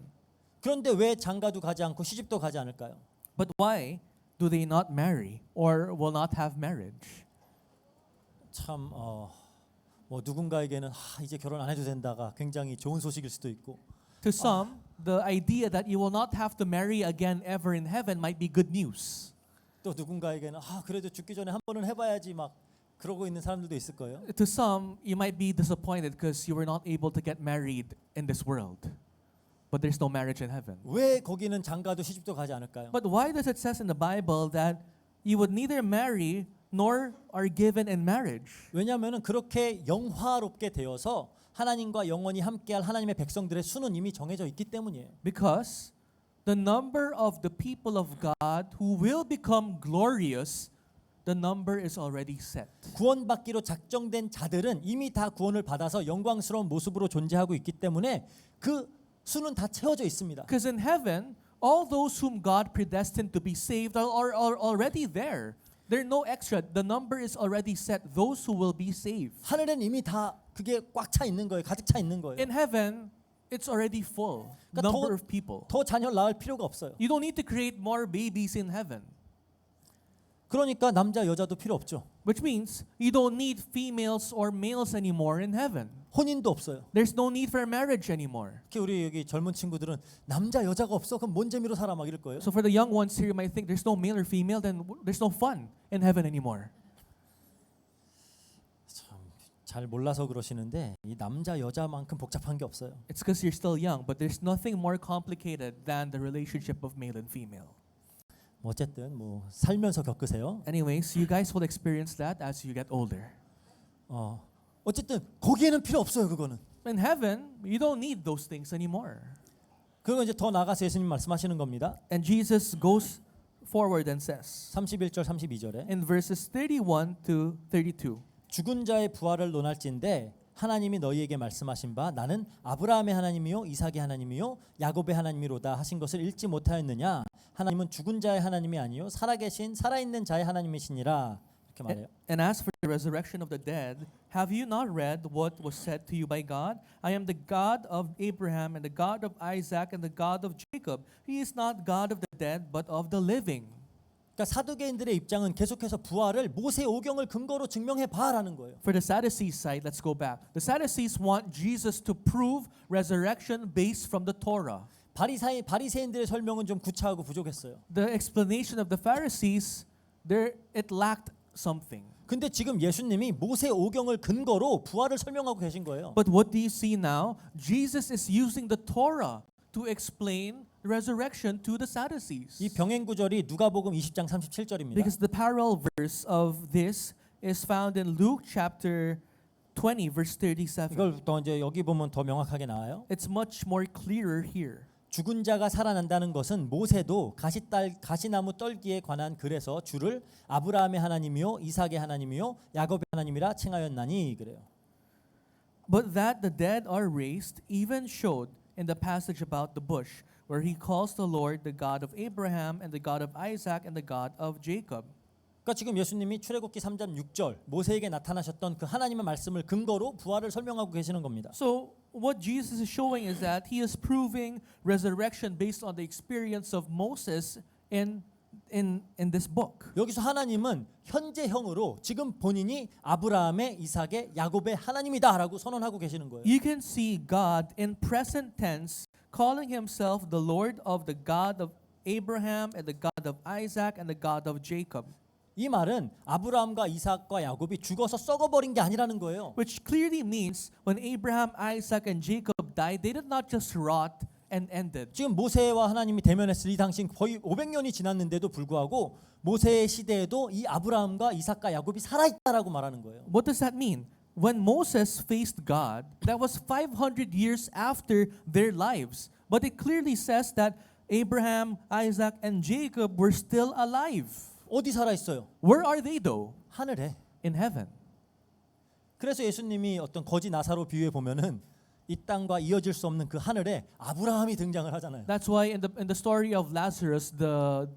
S5: 그런데 왜 장가도 가지 않고 시집도 가지 않을까요?
S2: But why do they not marry or will not have marriage?
S5: 참 뭐 누군가에게는 이제 결혼 안 해도 된다가 굉장히 좋은 소식일 수도 있고
S2: To some, the idea that you will not have to marry again ever in heaven might be good news.
S5: 또 누군가에게는 그래도 죽기 전에 한 번은 해봐야지 막 그러고 있는 사람들도 있을 거예요.
S2: To some, you might be disappointed because you were not able to get married in this world. But there's no marriage in heaven.
S5: 왜 거기는 장가도 시집도 가지 않을까요?
S2: But why does it says in the Bible that you would neither marry nor are given in marriage?
S5: 왜냐하면 그렇게 영화롭게 되어서 하나님과 영원히 함께할 하나님의 백성들의 수는 이미 정해져 있기 때문이에요.
S2: Because the number of the people of God who will become glorious, the number is already set.
S5: 구원받기로 작정된 자들은 이미 다 구원을 받아서 영광스러운 모습으로 존재하고 있기 때문에 그 수는 다 채워져 있습니다.
S2: Because in heaven, all those whom God predestined to be saved are already there. They're no extra. The number is already set. Those who will be saved.
S5: 하늘엔 이미 다 그게 꽉 차 있는 거예요. 가득 차 있는 거예요.
S2: In heaven, it's already full.
S5: 그러니까
S2: Number of people.
S5: 더 자녀를 낳을 필요가 없어요.
S2: You don't need to create more babies in heaven.
S5: 그러니까 남자 여자도 필요 없죠.
S2: Which means you don't need females or males anymore in heaven.
S5: 혼인도 없어요.
S2: There's no need for marriage anymore.
S5: 특히 우리 여기 젊은 친구들은 남자 여자가 없어 그럼 뭔 재미로 살아 막 이럴 거예요.
S2: So for the young ones here, you might think there's no male or female, then there's no fun in heaven anymore.
S5: 잘 몰라서 그러시는데 이 남자 여자만큼 복잡한 게 없어요.
S2: It's because you're still young, but there's nothing more complicated than the relationship of male and female.
S5: 어쨌든 뭐 살면서 겪으세요.
S2: Anyways, you guys will experience that as you get older.
S5: 어쨌든 거기에는 필요 없어요. 그거는.
S2: In heaven, you don't need those things anymore.
S5: 그리고 이제 더 나가서 예수님 말씀하시는 겁니다.
S2: And Jesus goes forward and says
S5: 31절 32절에
S2: in verses 31 to 32.
S5: 죽은 자의 부활을 논할진대 하나님이 너희에게 말씀하신 바 나는 아브라함의 하나님이요 이삭의 하나님이요 야곱의 하나님이로다 하신 것을 읽지 못하였느냐 하나님은 죽은 자의 하나님이 아니요 살아계신 살아있는 자의 하나님이시니라 이렇게 말해요.
S2: And as for the resurrection of the dead, have you not read what was said to you by God? I am the God of Abraham and the God of Isaac and the God of Jacob. He is not God of the dead but of the living.
S5: 그러니까 사두개인들의 입장은 계속해서 부활을 모세 오경을 근거로 증명해 봐라는 거예요.
S2: For the Sadducees side, let's go back. The Sadducees want Jesus to prove resurrection based from the Torah.
S5: 바리새인들의 설명은 좀 구차하고 부족했어요.
S2: The explanation of the Pharisees, it lacked something.
S5: 근데 지금 예수님이 모세 오경을 근거로 부활을 설명하고 계신 거예요.
S2: But what do you see now? Jesus is using the Torah to explain resurrection to the Sadducees.
S5: 이 병행 구절이 누가복음 20장 37절입니다.
S2: Because the parallel verse of this is found in Luke chapter 20 verse 37.
S5: 이걸 또 이제 여기 보면 더 명확하게 나와요.
S2: It's much more clearer here.
S5: 죽은 자가 살아난다는 것은 모세도 가시나무 떨기에 관한 글에서 주를 아브라함의 하나님이요 이삭의 하나님이요 야곱의 하나님이라 칭하였나니 그래요.
S2: But that the dead are raised even showed in the passage about the bush, where he calls the Lord the God of Abraham and the God of Isaac and the God of Jacob.
S5: 그러니까 지금 예수님이 출애굽기 3장 6절 모세에게 나타나셨던 그 하나님의 말씀을 근거로 부활을 설명하고 계시는 겁니다.
S2: So what Jesus is showing is that he is proving resurrection based on the experience of Moses in this book.
S5: 여기서 하나님은 현재형으로 지금 본인이 아브라함의 이삭의 야곱의 하나님이다라고 선언하고 계시는 거예요.
S2: You can see God in present tense calling himself the Lord of the God of Abraham and the God of Isaac and the God of Jacob.
S5: 이 말은 아브라함과 이삭과 야곱이 죽어서 썩어버린 게 아니라는 거예요.
S2: Which clearly means when Abraham, Isaac, and Jacob died, they did not just rot and ended.
S5: 지금 모세와 하나님이 대면했을 이 당시 거의 500년이 지났는데도 불구하고 모세의 시대에도 이 아브라함과 이삭과 야곱이 살아있다라고 말하는 거예요.
S2: What does that mean?
S4: when Moses faced God, that was 500 years after their lives. But it clearly says that Abraham, Isaac, and Jacob were still alive.
S5: 어디 살아 있어요?
S4: Where are they though?
S5: 하늘에.
S4: In heaven.
S5: 그래서 예수님이 어떤 거지 나사로 비유해 보면은 이 땅과 이어질 수 없는 그 하늘에 아브라함이 등장을 하잖아요.
S4: That's why in the story of Lazarus, the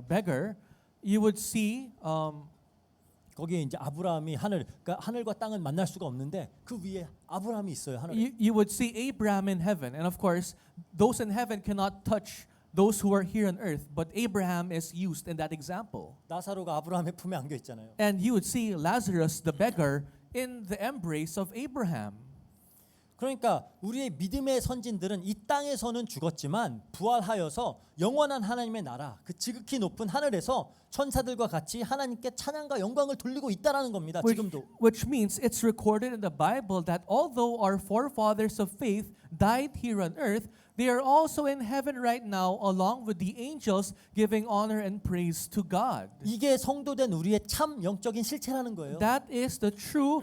S4: beggar, you would see
S5: 거기에 이제 아브라함이 그러니까 하늘과 땅은 만날 수가 없는데 그 위에 아브라함이 있어요. 하늘에.
S4: you would see Abraham in heaven, and of course, those in heaven cannot touch those who are here on earth, but Abraham is used in that example.
S5: 나사로가 아브라함의 품에 안겨 있잖아요.
S4: And you would see Lazarus, the beggar, in the embrace of Abraham.
S5: 그러니까 우리의 믿음의 선진들은 이 땅에서는 죽었지만 부활하여서 영원한 하나님의 나라, 그 지극히 높은 하늘에서 천사들과 같이 하나님께 찬양과 영광을 돌리고 있다라는 겁니다. 지금도.
S4: Which means it's recorded in the Bible that although our forefathers of faith died here on earth, they are also in heaven right now along with the angels giving honor and praise to God.
S5: 이게 성도된 우리의 참 영적인 실체라는 거예요.
S4: That is the true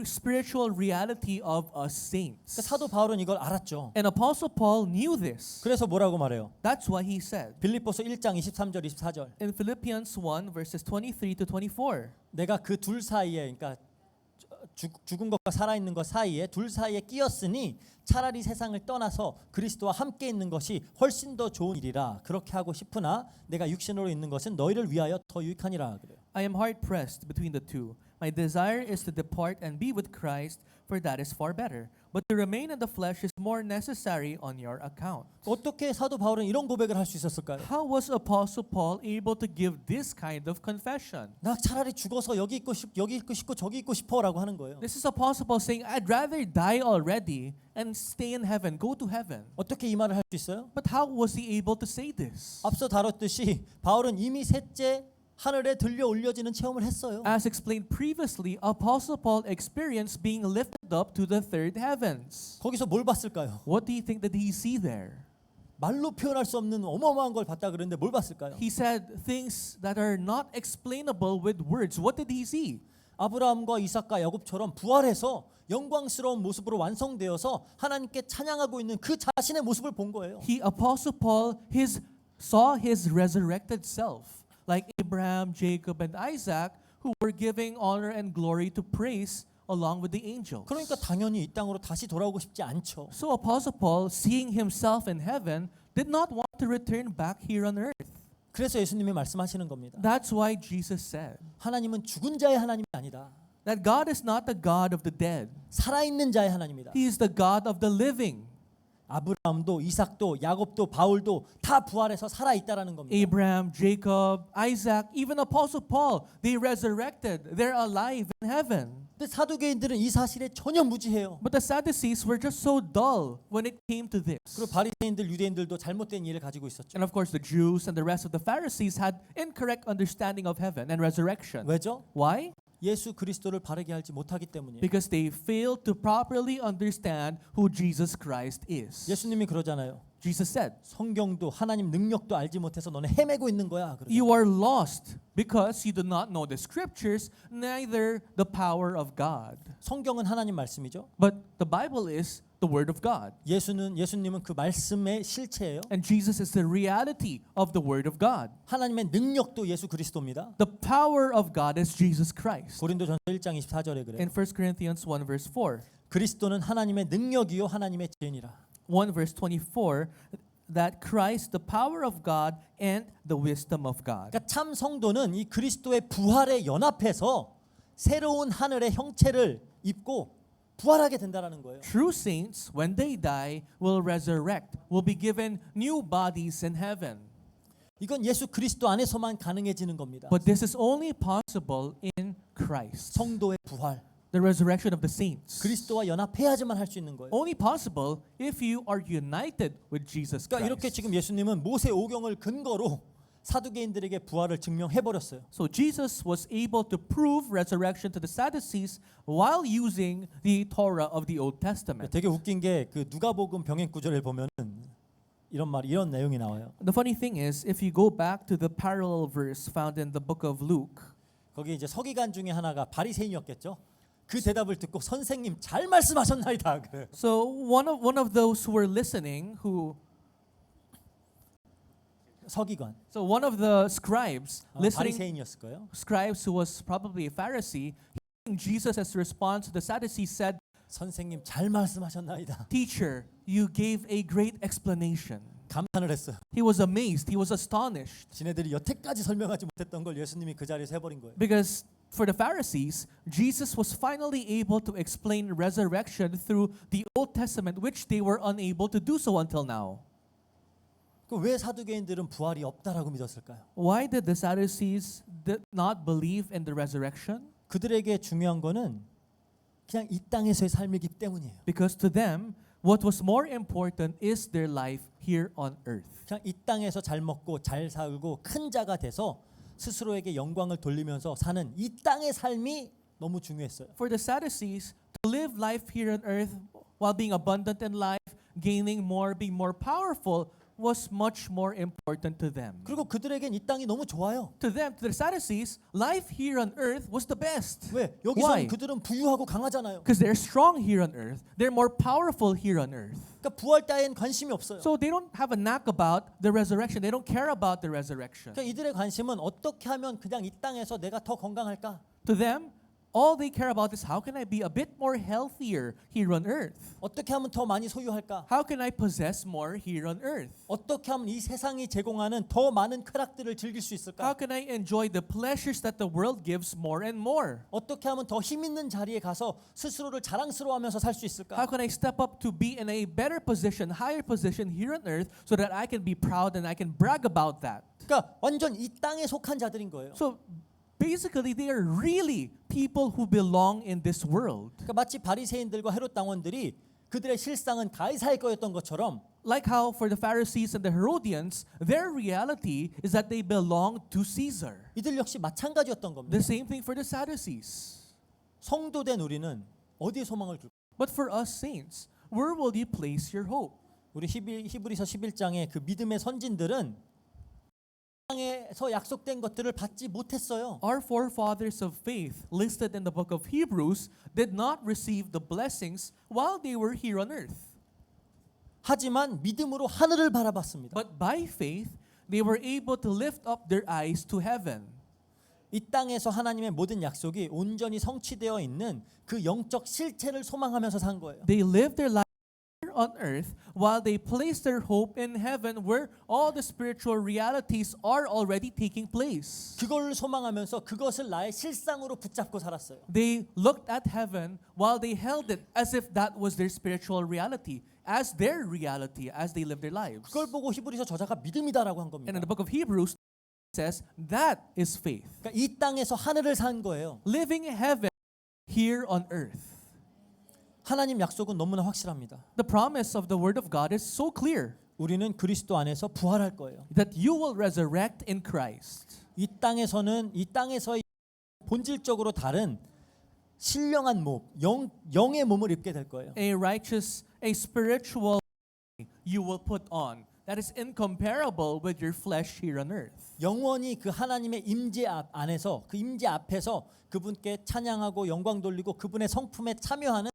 S4: spiritual reality of us saints.
S5: 그러니까 사도 바울은 이걸 알았죠.
S4: And Apostle Paul knew this.
S5: 그래서 뭐라고 말해요?
S4: That's why he said
S5: 빌립보서 1장 23절 24절.
S4: in Philippians 1 verses 23 to 24.
S5: 내가 그 둘 사이에 그러니까 죽은 것과 살아있는 것 사이에 둘 사이에 끼었으니 차라리 세상을 떠나서 그리스도와 함께 있는 것이 훨씬 더 좋은 일이라 그렇게 하고 싶으나 내가 육신으로 있는 것은 너희를 위하여 더 유익하니라 그래요.
S4: I am hard pressed between the two. My desire is to depart and be with Christ, for that is far better. But to remain in the flesh is more necessary on your account.
S5: 어떻게 사도 바울은 이런 고백을 할 수 있었을까요?
S4: How was Apostle Paul able to give this kind of confession?
S5: 나 차라리 죽어서 여기 있고 싶고 저기 있고 싶어라고 하는 거예요.
S4: This is Apostle Paul saying, I'd rather die already and stay in heaven, go to heaven.
S5: 어떻게 이 말을 할 수 있어요?
S4: But how was he able to say this?
S5: 앞서 다뤘듯이 바울은 이미 셋째 하늘에 들려 올려지는 체험을 했어요.
S4: As explained previously, Apostle Paul experienced being lifted up to the third heavens.
S5: 거기서 뭘 봤을까요?
S4: What do you think that he see there?
S5: 말로 표현할 수 없는 어마어마한 걸 봤다 그랬는데 뭘 봤을까요?
S4: He said things that are not explainable with words. What did he see?
S5: 아브라함과 이삭과 야곱처럼 부활해서 영광스러운 모습으로 완성되어서 하나님께 찬양하고 있는 그 자신의 모습을 본 거예요.
S4: Apostle Paul, saw his resurrected self, like Abraham, Jacob, and Isaac, who were giving honor and glory to praise along with the angels.
S5: 그러니까 당연히 이 땅으로 다시 돌아오고 싶지 않죠.
S4: So Apostle Paul, seeing himself in heaven, did not want to return back here on earth.
S5: 그래서 예수님이 말씀하시는 겁니다.
S4: That's why Jesus said
S5: 하나님은 죽은 자의 하나님이 아니다.
S4: that God is not the God of the dead.
S5: 살아있는 자의 하나님이다.
S4: He is the God of the living.
S5: 아브라함도 이삭도 야곱도 바울도 다 부활해서 살아 있다라는 겁니다.
S4: Abraham, Jacob, Isaac, even Apostle Paul, they resurrected. They're alive in heaven.
S5: 근데 사두개인들은 이 사실에 전혀 무지해요.
S4: But the Sadducees were just so dull when it came to this.
S5: 그리고 바리새인들 유대인들도 잘못된 이해를 가지고 있었죠.
S4: And of course, the Jews and the rest of the Pharisees had incorrect understanding of heaven and resurrection.
S5: 왜죠?
S4: Why?
S5: 예수 그리스도를 바르게 알지 못하기 때문이에요.
S4: Because they failed to properly understand who Jesus Christ is.
S5: 예수님이 그러잖아요.
S4: Jesus said,
S5: 성경도 하나님 능력도 알지 못해서 너네 헤매고 있는 거야. 그러잖아요.
S4: you are lost because you do not know the scriptures, neither the power of God.
S5: 성경은 하나님 말씀이죠.
S4: But the Bible is the word of God.
S5: 예수님은 그 말씀의 실체예요.
S4: And Jesus is the reality of the word of God.
S5: 하나님의 능력도 예수 그리스도입니다.
S4: The power of God is Jesus Christ.
S5: 고린도전서 1장 24절에 그래요.
S4: In 1 Corinthians 1 verse 4,
S5: 그리스도는 하나님의 능력이요 하나님의 지혜니라.
S4: 1 verse 24, that Christ, the power of God and the wisdom of God.
S5: 그러니까 참 성도는 이 그리스도의 부활에 연합해서 새로운 하늘의 형체를 입고 부활하게 된다라는 거예요.
S4: True saints, when they die, will resurrect, will be given new bodies in heaven.
S5: 이건 예수 그리스도 안에서만 가능해지는 겁니다.
S4: But this is only possible in Christ.
S5: 성도의 부활,
S4: The resurrection of the saints.
S5: 그리스도와 연합해야지만 할 수 있는 거예요.
S4: Only possible if you are united with Jesus
S5: 그러니까 이렇게
S4: Christ.
S5: 지금 예수님은 모세 오경을 근거로 사두개인들에게 부활을 증명해 버렸어요.
S4: So Jesus was able to prove resurrection to the Sadducees while using the Torah of the Old Testament.
S5: 되게 웃긴 게 그 누가복음 병행 구절을 보면은 이런 내용이 나와요.
S4: The funny thing is, if you go back to the parallel verse found in the book of Luke,
S5: 거기 이제 서기관 중에 하나가 바리새인이었겠죠. 그 대답을 듣고 선생님 잘 말씀하셨나이다. 그래요.
S2: So one of those who were listening,
S5: 서기관,
S2: so one of the scribes listening,
S5: 바리새인이었을 거예요.
S2: scribes who was probably a Pharisee, hearing Jesus' response to the Sadducees said,
S5: 선생님 잘 말씀하셨나이다.
S2: "Teacher, you gave a great explanation."
S5: 감탄을 했어요.
S2: He was amazed. He was astonished
S5: 지네들이 여태까지 설명하지 못했던 걸 예수님이 그 자리에서 해버린 거예요.
S2: because for the Pharisees, Jesus was finally able to explain resurrection through the Old Testament, which they were unable to do so until now.
S5: 왜 사두개인들은 부활이 없다라고 믿었을까요?
S2: Why did the Sadducees did not believe in the resurrection?
S5: 그들에게 중요한 거는 그냥 이 땅에서의 삶이기 때문이에요.
S2: Because to them, what was more important is their life here on earth.
S5: 그냥 이 땅에서 잘 먹고 잘 살고 큰 자가 돼서 스스로에게 영광을 돌리면서 사는 이 땅의 삶이 너무 중요했어요.
S2: For the Sadducees, to live life here on earth while being abundant in life, gaining more, being more powerful, was much more important to them.
S5: 그리고 그들에겐 이 땅이 너무 좋아요.
S2: To them, to the Sadducees, life here on earth was the best.
S5: 왜? 여기서
S2: Why?
S5: 그들은 부유하고 강하잖아요.
S2: Because they're strong here on earth. They're more powerful here on earth.
S5: 그러니까 부활 따윈 관심이 없어요.
S2: So they don't have a knack about the resurrection. They don't care about the resurrection.
S5: 그러니까 이들의 관심은 어떻게 하면 그냥 이 땅에서 내가 더 건강할까?
S2: To them, all they care about is how can I be a bit more healthier here on earth?
S5: 어떻게 하면 더 많이 소유할까?
S2: How can I possess more here on earth?
S5: 어떻게 하면 이 세상이 제공하는 더 많은 쾌락들을 즐길 수
S2: How
S5: 있을까?
S2: can I enjoy the pleasures that the world gives more and more?
S5: 어떻게 하면 더 힘 있는 자리에 가서 스스로를 자랑스러워하면서 살 수
S2: How
S5: 있을까?
S2: can I step up to be in a better position, higher position here on earth so that I can be proud and I can brag about that?
S5: 그러니까 완전 이 땅에 속한 자들인 거예요.
S2: So basically, they are really people who belong in this world.
S5: 그러니까 마치 바리새인들과 헤롯 당원들이 그들의 실상은 가이사의 거였던 것처럼
S2: Like how for the Pharisees and the Herodians, their reality is that they belong to Caesar.
S5: 이들 역시 마찬가지였던 겁니다.
S2: The same thing for the Sadducees.
S5: 성도된 우리는 어디에 소망을 둘까?
S2: But for us saints, where will you place your hope?
S5: 우리 히브리서 11장의 그 믿음의 선진들은 땅에서 약속된 것들을 받지 못했어요.
S2: Our forefathers of faith, listed in the book of Hebrews, did not receive the blessings while they were here on earth.
S5: 하지만 믿음으로 하늘을 바라봤습니다.
S2: But by faith, they were able to lift up their eyes to heaven.
S5: 이 땅에서 하나님의 모든 약속이 온전히 성취되어 있는 그 영적 실체를 소망하면서 산 거예요.
S2: They lived their life here on earth while they placed their hope in heaven where all the spiritual realities are already taking place.
S5: 그걸 소망하면서 그것을 나의 실상으로 붙잡고 살았어요.
S2: They looked at heaven while they held it as if that was their spiritual reality, as their reality, as they lived their lives.
S5: 그걸 보고 히브리서 저자가 믿음이다라고 한
S2: And
S5: 겁니다.
S2: in the book of Hebrews, it says that is faith.
S5: 그러니까 이 땅에서 하늘을 산 거예요.
S2: Living heaven here on earth.
S5: 하나님 약속은 너무나 확실합니다.
S2: The promise of the word of God is so clear
S5: 우리는 그리스도 안에서 부활할 거예요.
S2: that you will resurrect in Christ.
S5: 이 땅에서의 본질적으로 다른 신령한 몸, 영의 몸을 입게 될 거예요.
S2: A righteous, a spiritual you will put on that is incomparable with your flesh here on earth.
S5: 영원히 그 하나님의 임재 안에서 그 임재 앞에서 그분께 찬양하고 영광 돌리고 그분의 성품에 참여하는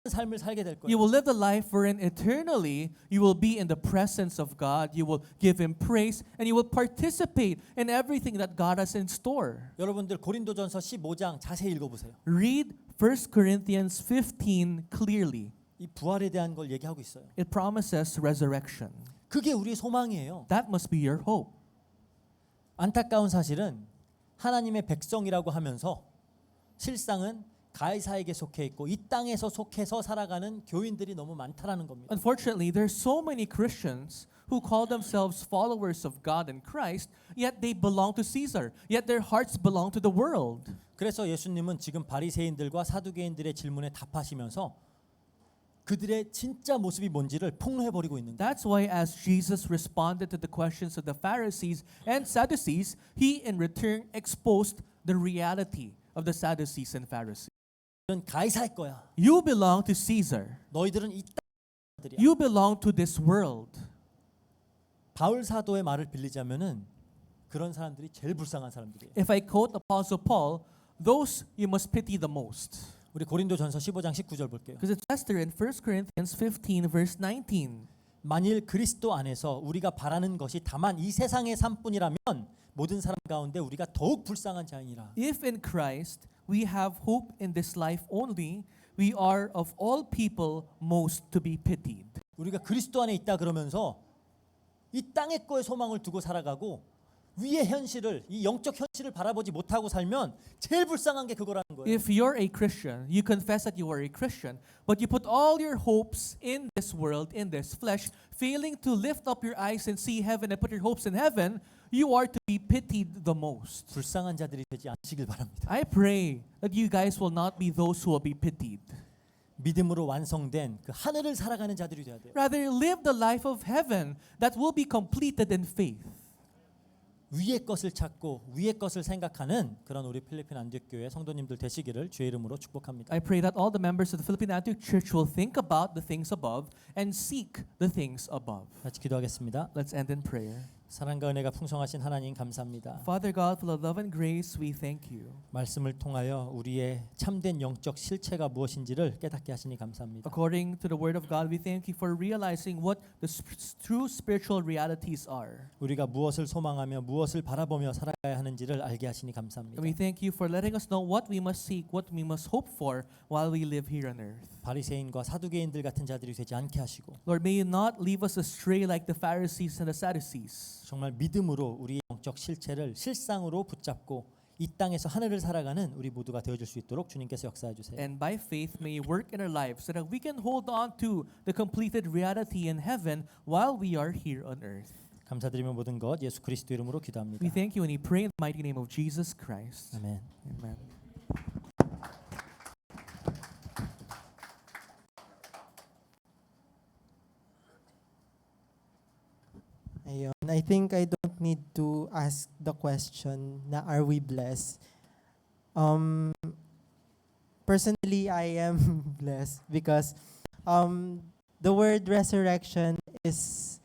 S5: 삶을 살게 될
S2: You
S5: 거예요.
S2: will live a life wherein eternally you will be in the presence of God. You will give Him praise and you will participate in everything that God has in store.
S5: 여러분들 고린도전서 15장 자세히 읽어보세요.
S2: Read 1 Corinthians 15 clearly.
S5: 이 부활에 대한 걸 얘기하고 있어요.
S2: It promises resurrection.
S5: 그게 우리의 소망이에요.
S2: That must be your hope.
S5: 안타까운 사실은 하나님의 백성이라고 하면서 실상은 가이사에게 속해 있고 이 땅에서 속해서 살아가는 교인들이 너무 많다라는 겁니다.
S2: Unfortunately, there's so many Christians who call themselves followers of God and Christ, yet they belong to Caesar. Yet their hearts belong to the world.
S5: 그래서 예수님은 지금 바리새인들과 사두개인들의 질문에 답하시면서 그들의 진짜 모습이 뭔지를 폭로해 버리고 있는 거예요.
S2: That's why as Jesus responded to the questions of the Pharisees and Sadducees, he in return exposed the reality of the Sadducees and Pharisees.
S5: 너희들은 가이사의 거야.
S2: You belong to Caesar.
S5: 너희들은 이 땅들이야.
S2: You belong to this world.
S5: 바울 사도의 말을 빌리자면은 그런 사람들이 제일 불쌍한 사람들이에요.
S2: If I quote Apostle Paul, those you must pity the most.
S5: 우리 고린도전서 15장 19절 볼게요.
S4: Because it says there in 1 Corinthians 15 verse 19.
S5: 만일 그리스도 안에서 우리가 바라는 것이 다만 이 세상의 삶뿐이라면 모든 사람 가운데 우리가 더욱 불쌍한 자이니라.
S4: If in Christ we have hope in this life only, we are of all people most to be pitied.
S5: 우리가 그리스도 안에 있다 그러면서 이 땅의 거에 소망을 두고 살아가고 위의 현실을 이 영적 현실을 바라보지 못하고 살면 제일 불쌍한 게 그거라는 거예요.
S4: If you're a Christian, you confess that you are a Christian, but you put all your hopes in this world, in this flesh, failing to lift up your eyes and see heaven and put your hopes in heaven, you are to be pitied the most.
S5: 불쌍한 자들이 되지 않으시길 바랍니다.
S4: I pray that you guys will not be those who will be pitied.
S5: 믿음으로 완성된 그 하늘을 살아가는 자들이 돼야 돼요.
S4: Rather, live the life of heaven that will be completed in faith.
S5: 위의 것을 찾고 위의 것을 생각하는 그런 우리 필리핀 안디옥교회 성도님들 되시기를 주의 이름으로 축복합니다.
S4: I pray that all the members of the Philippine Antioch Church will think about the things above and seek the things above.
S5: 같이 기도하겠습니다.
S4: Let's end in prayer.
S5: 사랑과 은혜가 풍성하신 하나님 감사합니다.
S4: Father God, full of love and grace, we thank you.
S5: 말씀을 통하여 우리의 참된 영적 실체가 무엇인지를 깨닫게 하시니 감사합니다.
S4: According to the word of God, we thank you for realizing what the true spiritual realities are.
S5: 우리가 무엇을 소망하며 무엇을 바라보며 살아가야 하는지를 알게 하시니 감사합니다.
S4: And we thank you for letting us know what we must seek, what we must hope for while we live here on earth.
S5: 바리새인과 사두개인들 같은 자들이 되지 않게 하시고
S4: Lord, may you not leave us astray like the Pharisees and the Sadducees.
S5: 정말 믿음으로 우리의 영적 실체를 실상으로 붙잡고 이 땅에서 하늘을 살아가는 우리 모두가 되어줄 수 있도록 주님께서 역사해 주세요.
S4: And by faith may you work in our lives so that we can hold on to the completed reality in heaven while we are here on earth.
S5: 감사드리며 모든 것 예수 그리스도 이름으로 기도합니다.
S4: We thank you and we pray in the mighty name of Jesus Christ.
S5: 아멘.
S4: Amen.
S1: Ayun. I think I don't need to ask the question na are we blessed? Personally, I am blessed because the word resurrection is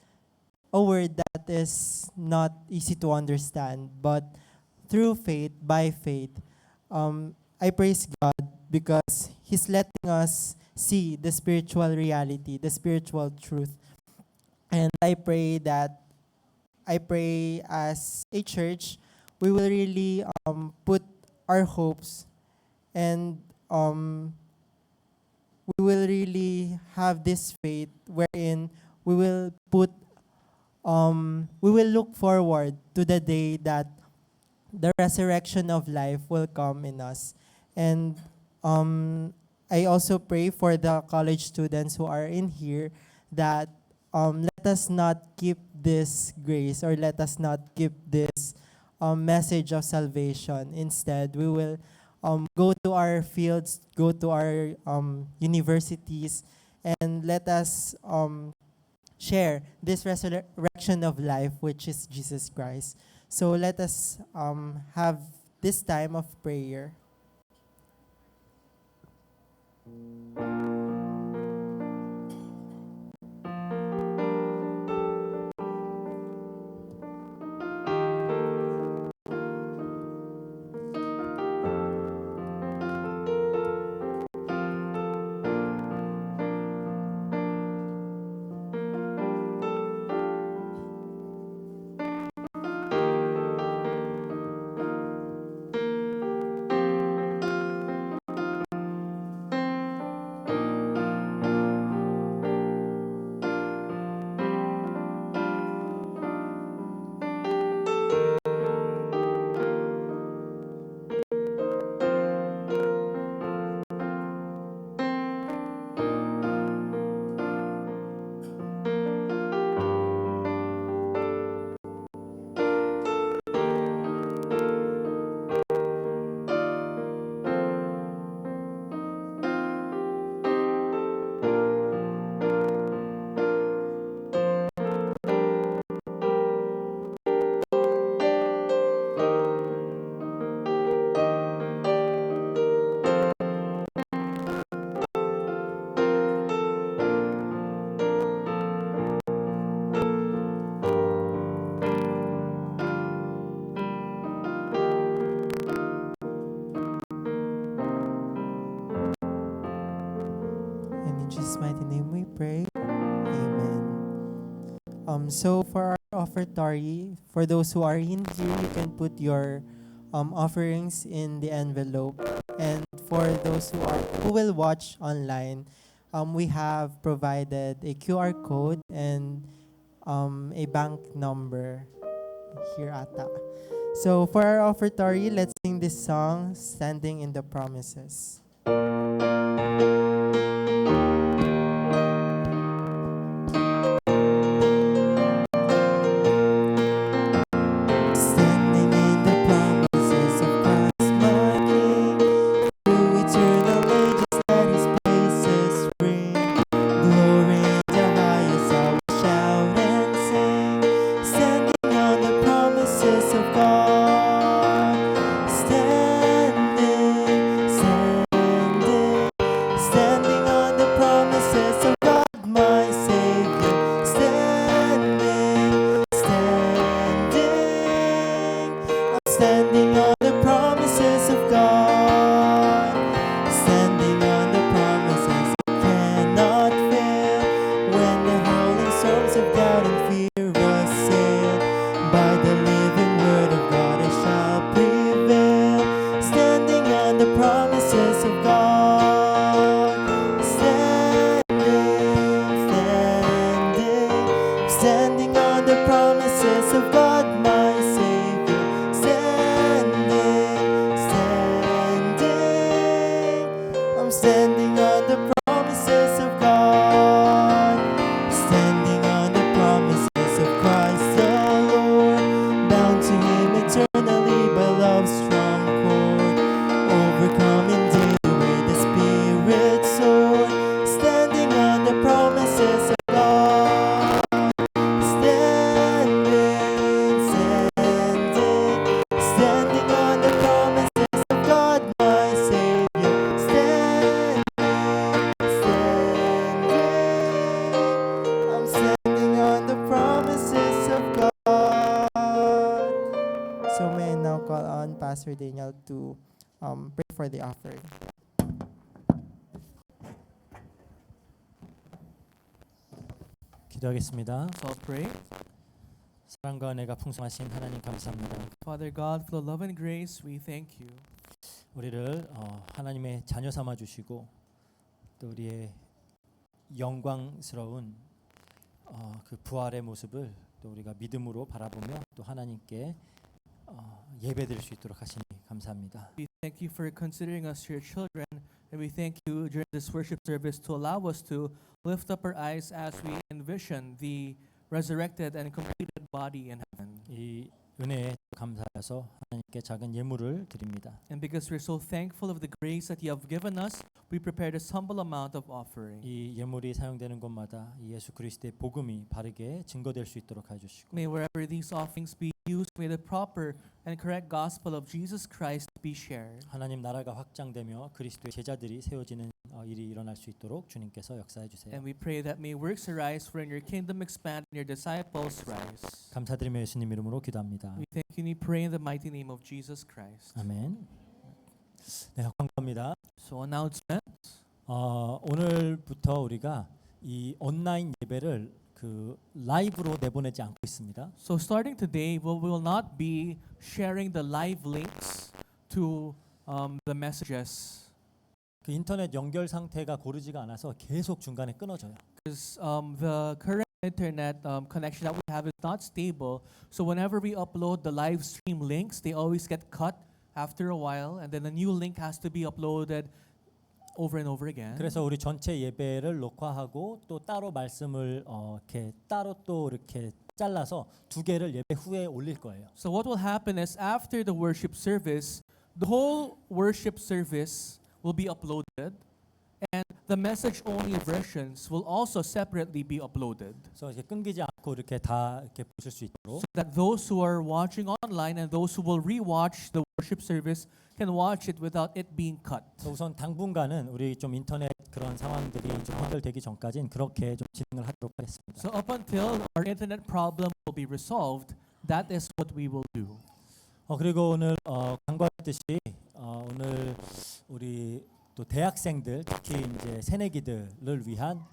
S1: a word that is not easy to understand, but through faith, by faith, I praise God because He's letting us see the spiritual reality, the spiritual truth. And I pray as a church, we will really put our hopes and we will really have this faith wherein we will look forward to the day that the resurrection of life will come in us. And I also pray for the college students who are in here that let us not keep this grace or let us not keep this message of salvation. Instead, we will go to our fields, go to our universities, and let us share this resurrection of life, which is Jesus Christ. So let us have this time of prayer. pray. Amen. So for our offertory, for those who are in here, you can put your offerings in the envelope. And for those who will watch online, we have provided a QR code and a bank number here ata. So for our offertory, let's sing this song, Standing in the Promises. Standing in the promises of Christ my King, through eternal ages let His praises ring. Glory in the highest I will shout and sing, standing on the promises of God. Standing on the promises of God, my Savior. I'm standing on the promises of God. Standing on the promises that cannot fail. When the howling storms of doubt and fear assail, by the living word of God I shall prevail. Standing on the promises of God. Standing on the promises of God, my Savior. I'm standing on the promises of God. Standing on the promises of Christ the Lord. Bound to Him eternally by love's strong cord. Overcoming daily with the Spirit's sword. Standing on the promises of God. Standing on the promises of God, my Savior. I'm standing on the promises of God. So may I now call on Pastor Daniel to pray for the offering.
S5: 기도하겠습니다.
S2: So I'll pray.
S5: 사랑과 은혜가 풍성하신 하나님 감사합니다.
S2: Father God, for the love and grace, we thank you.
S5: 우리를 하나님의 자녀 삼아 주시고 또 우리의 영광스러운 그 부활의 모습을 또 우리가 믿음으로 바라보며 또 하나님께 예배드릴 수 있도록 하시니 감사합니다.
S2: We thank you for considering us your children, and we thank you during this worship service to allow us to lift up our eyes as we envision the resurrected and completed body in heaven.
S5: 이 은혜에 감사해서 하나님께 작은 예물을 드립니다.
S2: And because we're so thankful of the grace that you have given us, we prepared a humble amount of offering.
S5: 이 예물이 사용되는 곳마다 이 예수 그리스도의 복음이 바르게 증거될 수 있도록 해주시고
S2: May wherever these offerings be used, may the proper and correct gospel of Jesus Christ be shared.
S5: 하나님 나라가 확장되며 그리스도의 제자들이 세워지는 일이 일어날 수 있도록 주님께서 역사해 주세요.
S2: And we pray that may works arise wherein your kingdom expand and your disciples rise.
S5: 감사드리며 예수님 이름으로 기도합니다.
S2: We thank you and we pray in the mighty name of Jesus Christ.
S5: 아멘. 네, 광고합니다.
S2: So announcement.
S5: 오늘부터 우리가 이 온라인 예배를 그 라이브로 내보내지 않고 있습니다.
S2: So starting today, we will not be sharing the live links to the messages.
S5: 그 인터넷 연결 상태가 고르지가 않아서 계속 중간에 끊어져요.
S2: Because the current internet connection that we have is not stable. So whenever we upload the live stream links, they always get cut after a while, and then a new link has to be uploaded over and over again.
S5: 그래서 우리 전체 예배를 녹화하고 또 따로 말씀을 이렇게 따로 또 이렇게 잘라서 두 개를 예배 후에 올릴 거예요.
S2: So what will happen is after the worship service, the whole worship service will be uploaded, and the message-only versions will also separately be uploaded,
S5: 그래서 이렇게 끊기지 않고 이렇게 다 이렇게 보실 수 있도록.
S2: so that those who are watching online and those who will rewatch the worship service can watch it without it being cut.
S5: 그래서 우선 당분간은 우리 좀 인터넷 그런 상황들이 좀 해결되기 전까지는 그렇게 좀 진행을 하도록 하겠습니다.
S2: So up until our internet problem will be resolved, that is what we will do.
S5: 그리고 오늘 광고했듯이 오늘 우리 또 대학생들 특히 이제 새내기들을 위한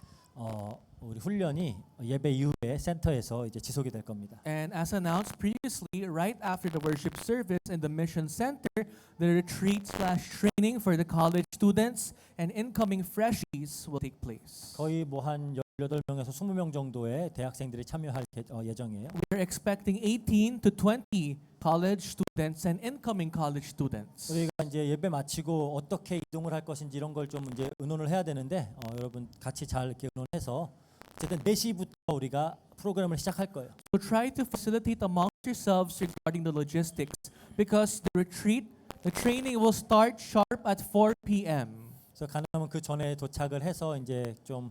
S5: 우리 훈련이 예배 이후에 센터에서 이제 지속이 될 겁니다.
S4: And as announced previously, right after the worship service in the mission center, the retreat/training for the college students and incoming freshies will take place.
S5: 거의 뭐 한 18명에서 20명 정도의 대학생들이 참여할 예정이에요.
S4: We are expecting 18 to 20 college students and incoming college students.
S5: 우리가 이제 예배 마치고 어떻게 이동을 할 것인지 이런 걸 좀 이제 의논을 해야 되는데 여러분 같이 잘 이렇게 의논해서 어쨌든 4시부터 우리가 프로그램을 시작할 거예요.
S4: So try to facilitate amongst yourselves regarding the logistics because the retreat, the training will start sharp at 4 p.m.
S5: 그래서 가능하면 그 전에 도착을 해서 이제 좀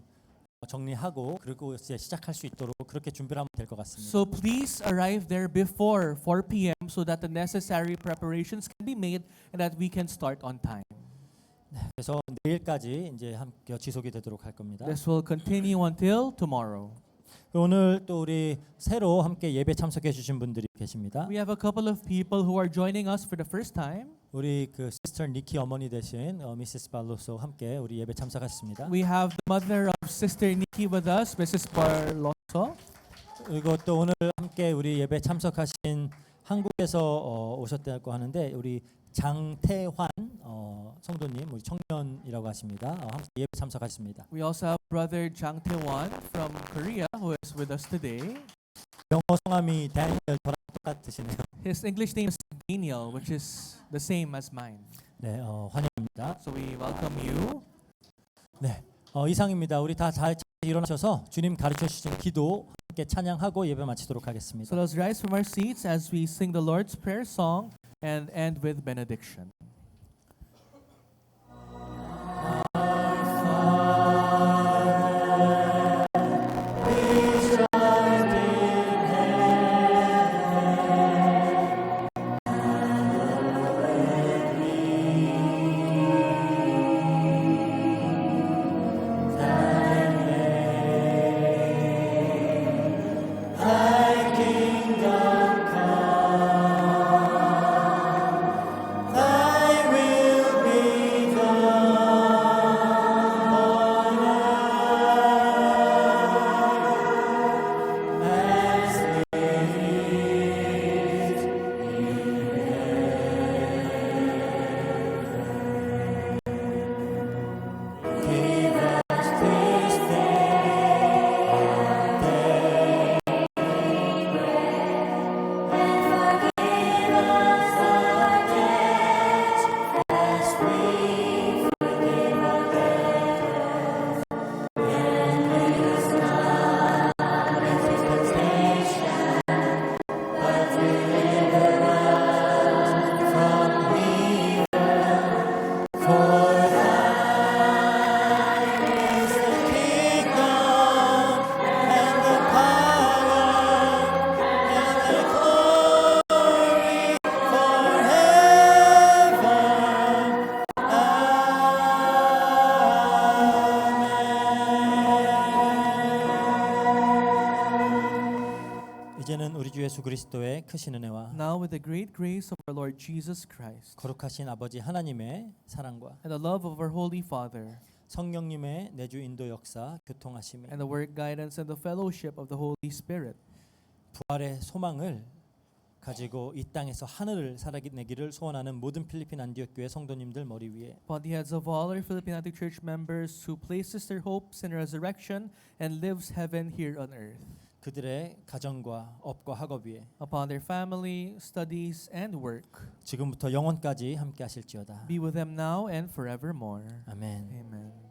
S5: 정리하고 그리고 이제 시작할 수 있도록 그렇게 준비를 하면 될 것 같습니다.
S4: So please arrive there before 4 p.m. so that the necessary preparations can be made and that we can start on time.
S5: 그래서 내일까지 이제 함께 지속이 되도록 할 겁니다.
S4: This will continue until tomorrow.
S5: 오늘 또 우리 새로 함께 예배 참석해 주신 분들이 계십니다.
S4: We have a couple of people who are joining us for the first time.
S5: 우리 그 시스터 니키 어머니 되신 미세스 발로소 함께 우리 예배 참석하셨습니다.
S4: We have the mother of Sister Nikki with us, Mrs. Barloso.
S5: 그리고 또 오늘 함께 우리 예배 참석하신 한국에서 오셨다고 하는데 우리 장태환 성도님 우리 청년이라고 하십니다. 함께 예배 참석하셨습니다.
S4: We also have brother Jang Tae-won from Korea who is with us today.
S5: 영어 성함이 다니엘 저랑 똑같으시네요.
S4: His English name is Daniel, which is the same as mine.
S5: 네, 환영합니다.
S4: So we welcome you.
S5: 네, 이상입니다. 우리 다 잘 일어나셔서 주님 가르쳐 주신 기도 함께 찬양하고 예배 마치도록 하겠습니다.
S4: So let's rise from our seats as we sing the Lord's Prayer song and end with benediction.
S5: 이제는 우리 주 예수 그리스도의 크신 은혜와
S4: Now with the great grace of our Lord Jesus Christ
S5: 거룩하신 아버지 하나님의 사랑과
S4: and the love of our Holy Father
S5: 성령님의 내주 인도 역사 교통하심에
S4: and the work guidance and the fellowship of the Holy Spirit
S5: 부활의 소망을 가지고 이 땅에서 하늘을 살아내기를 소원하는 모든 필리핀 안디옥 교회 성도님들 머리 위에
S4: upon the heads of all our Philippine Antic Church members who places their hopes in resurrection and lives heaven here on earth,
S5: 그들의 가정과 업과 학업 위에
S4: upon their family, studies, and work.
S5: 지금부터 영원까지 함께 하실지어다.
S4: Be with them now and forevermore.
S5: 아멘.
S4: Amen.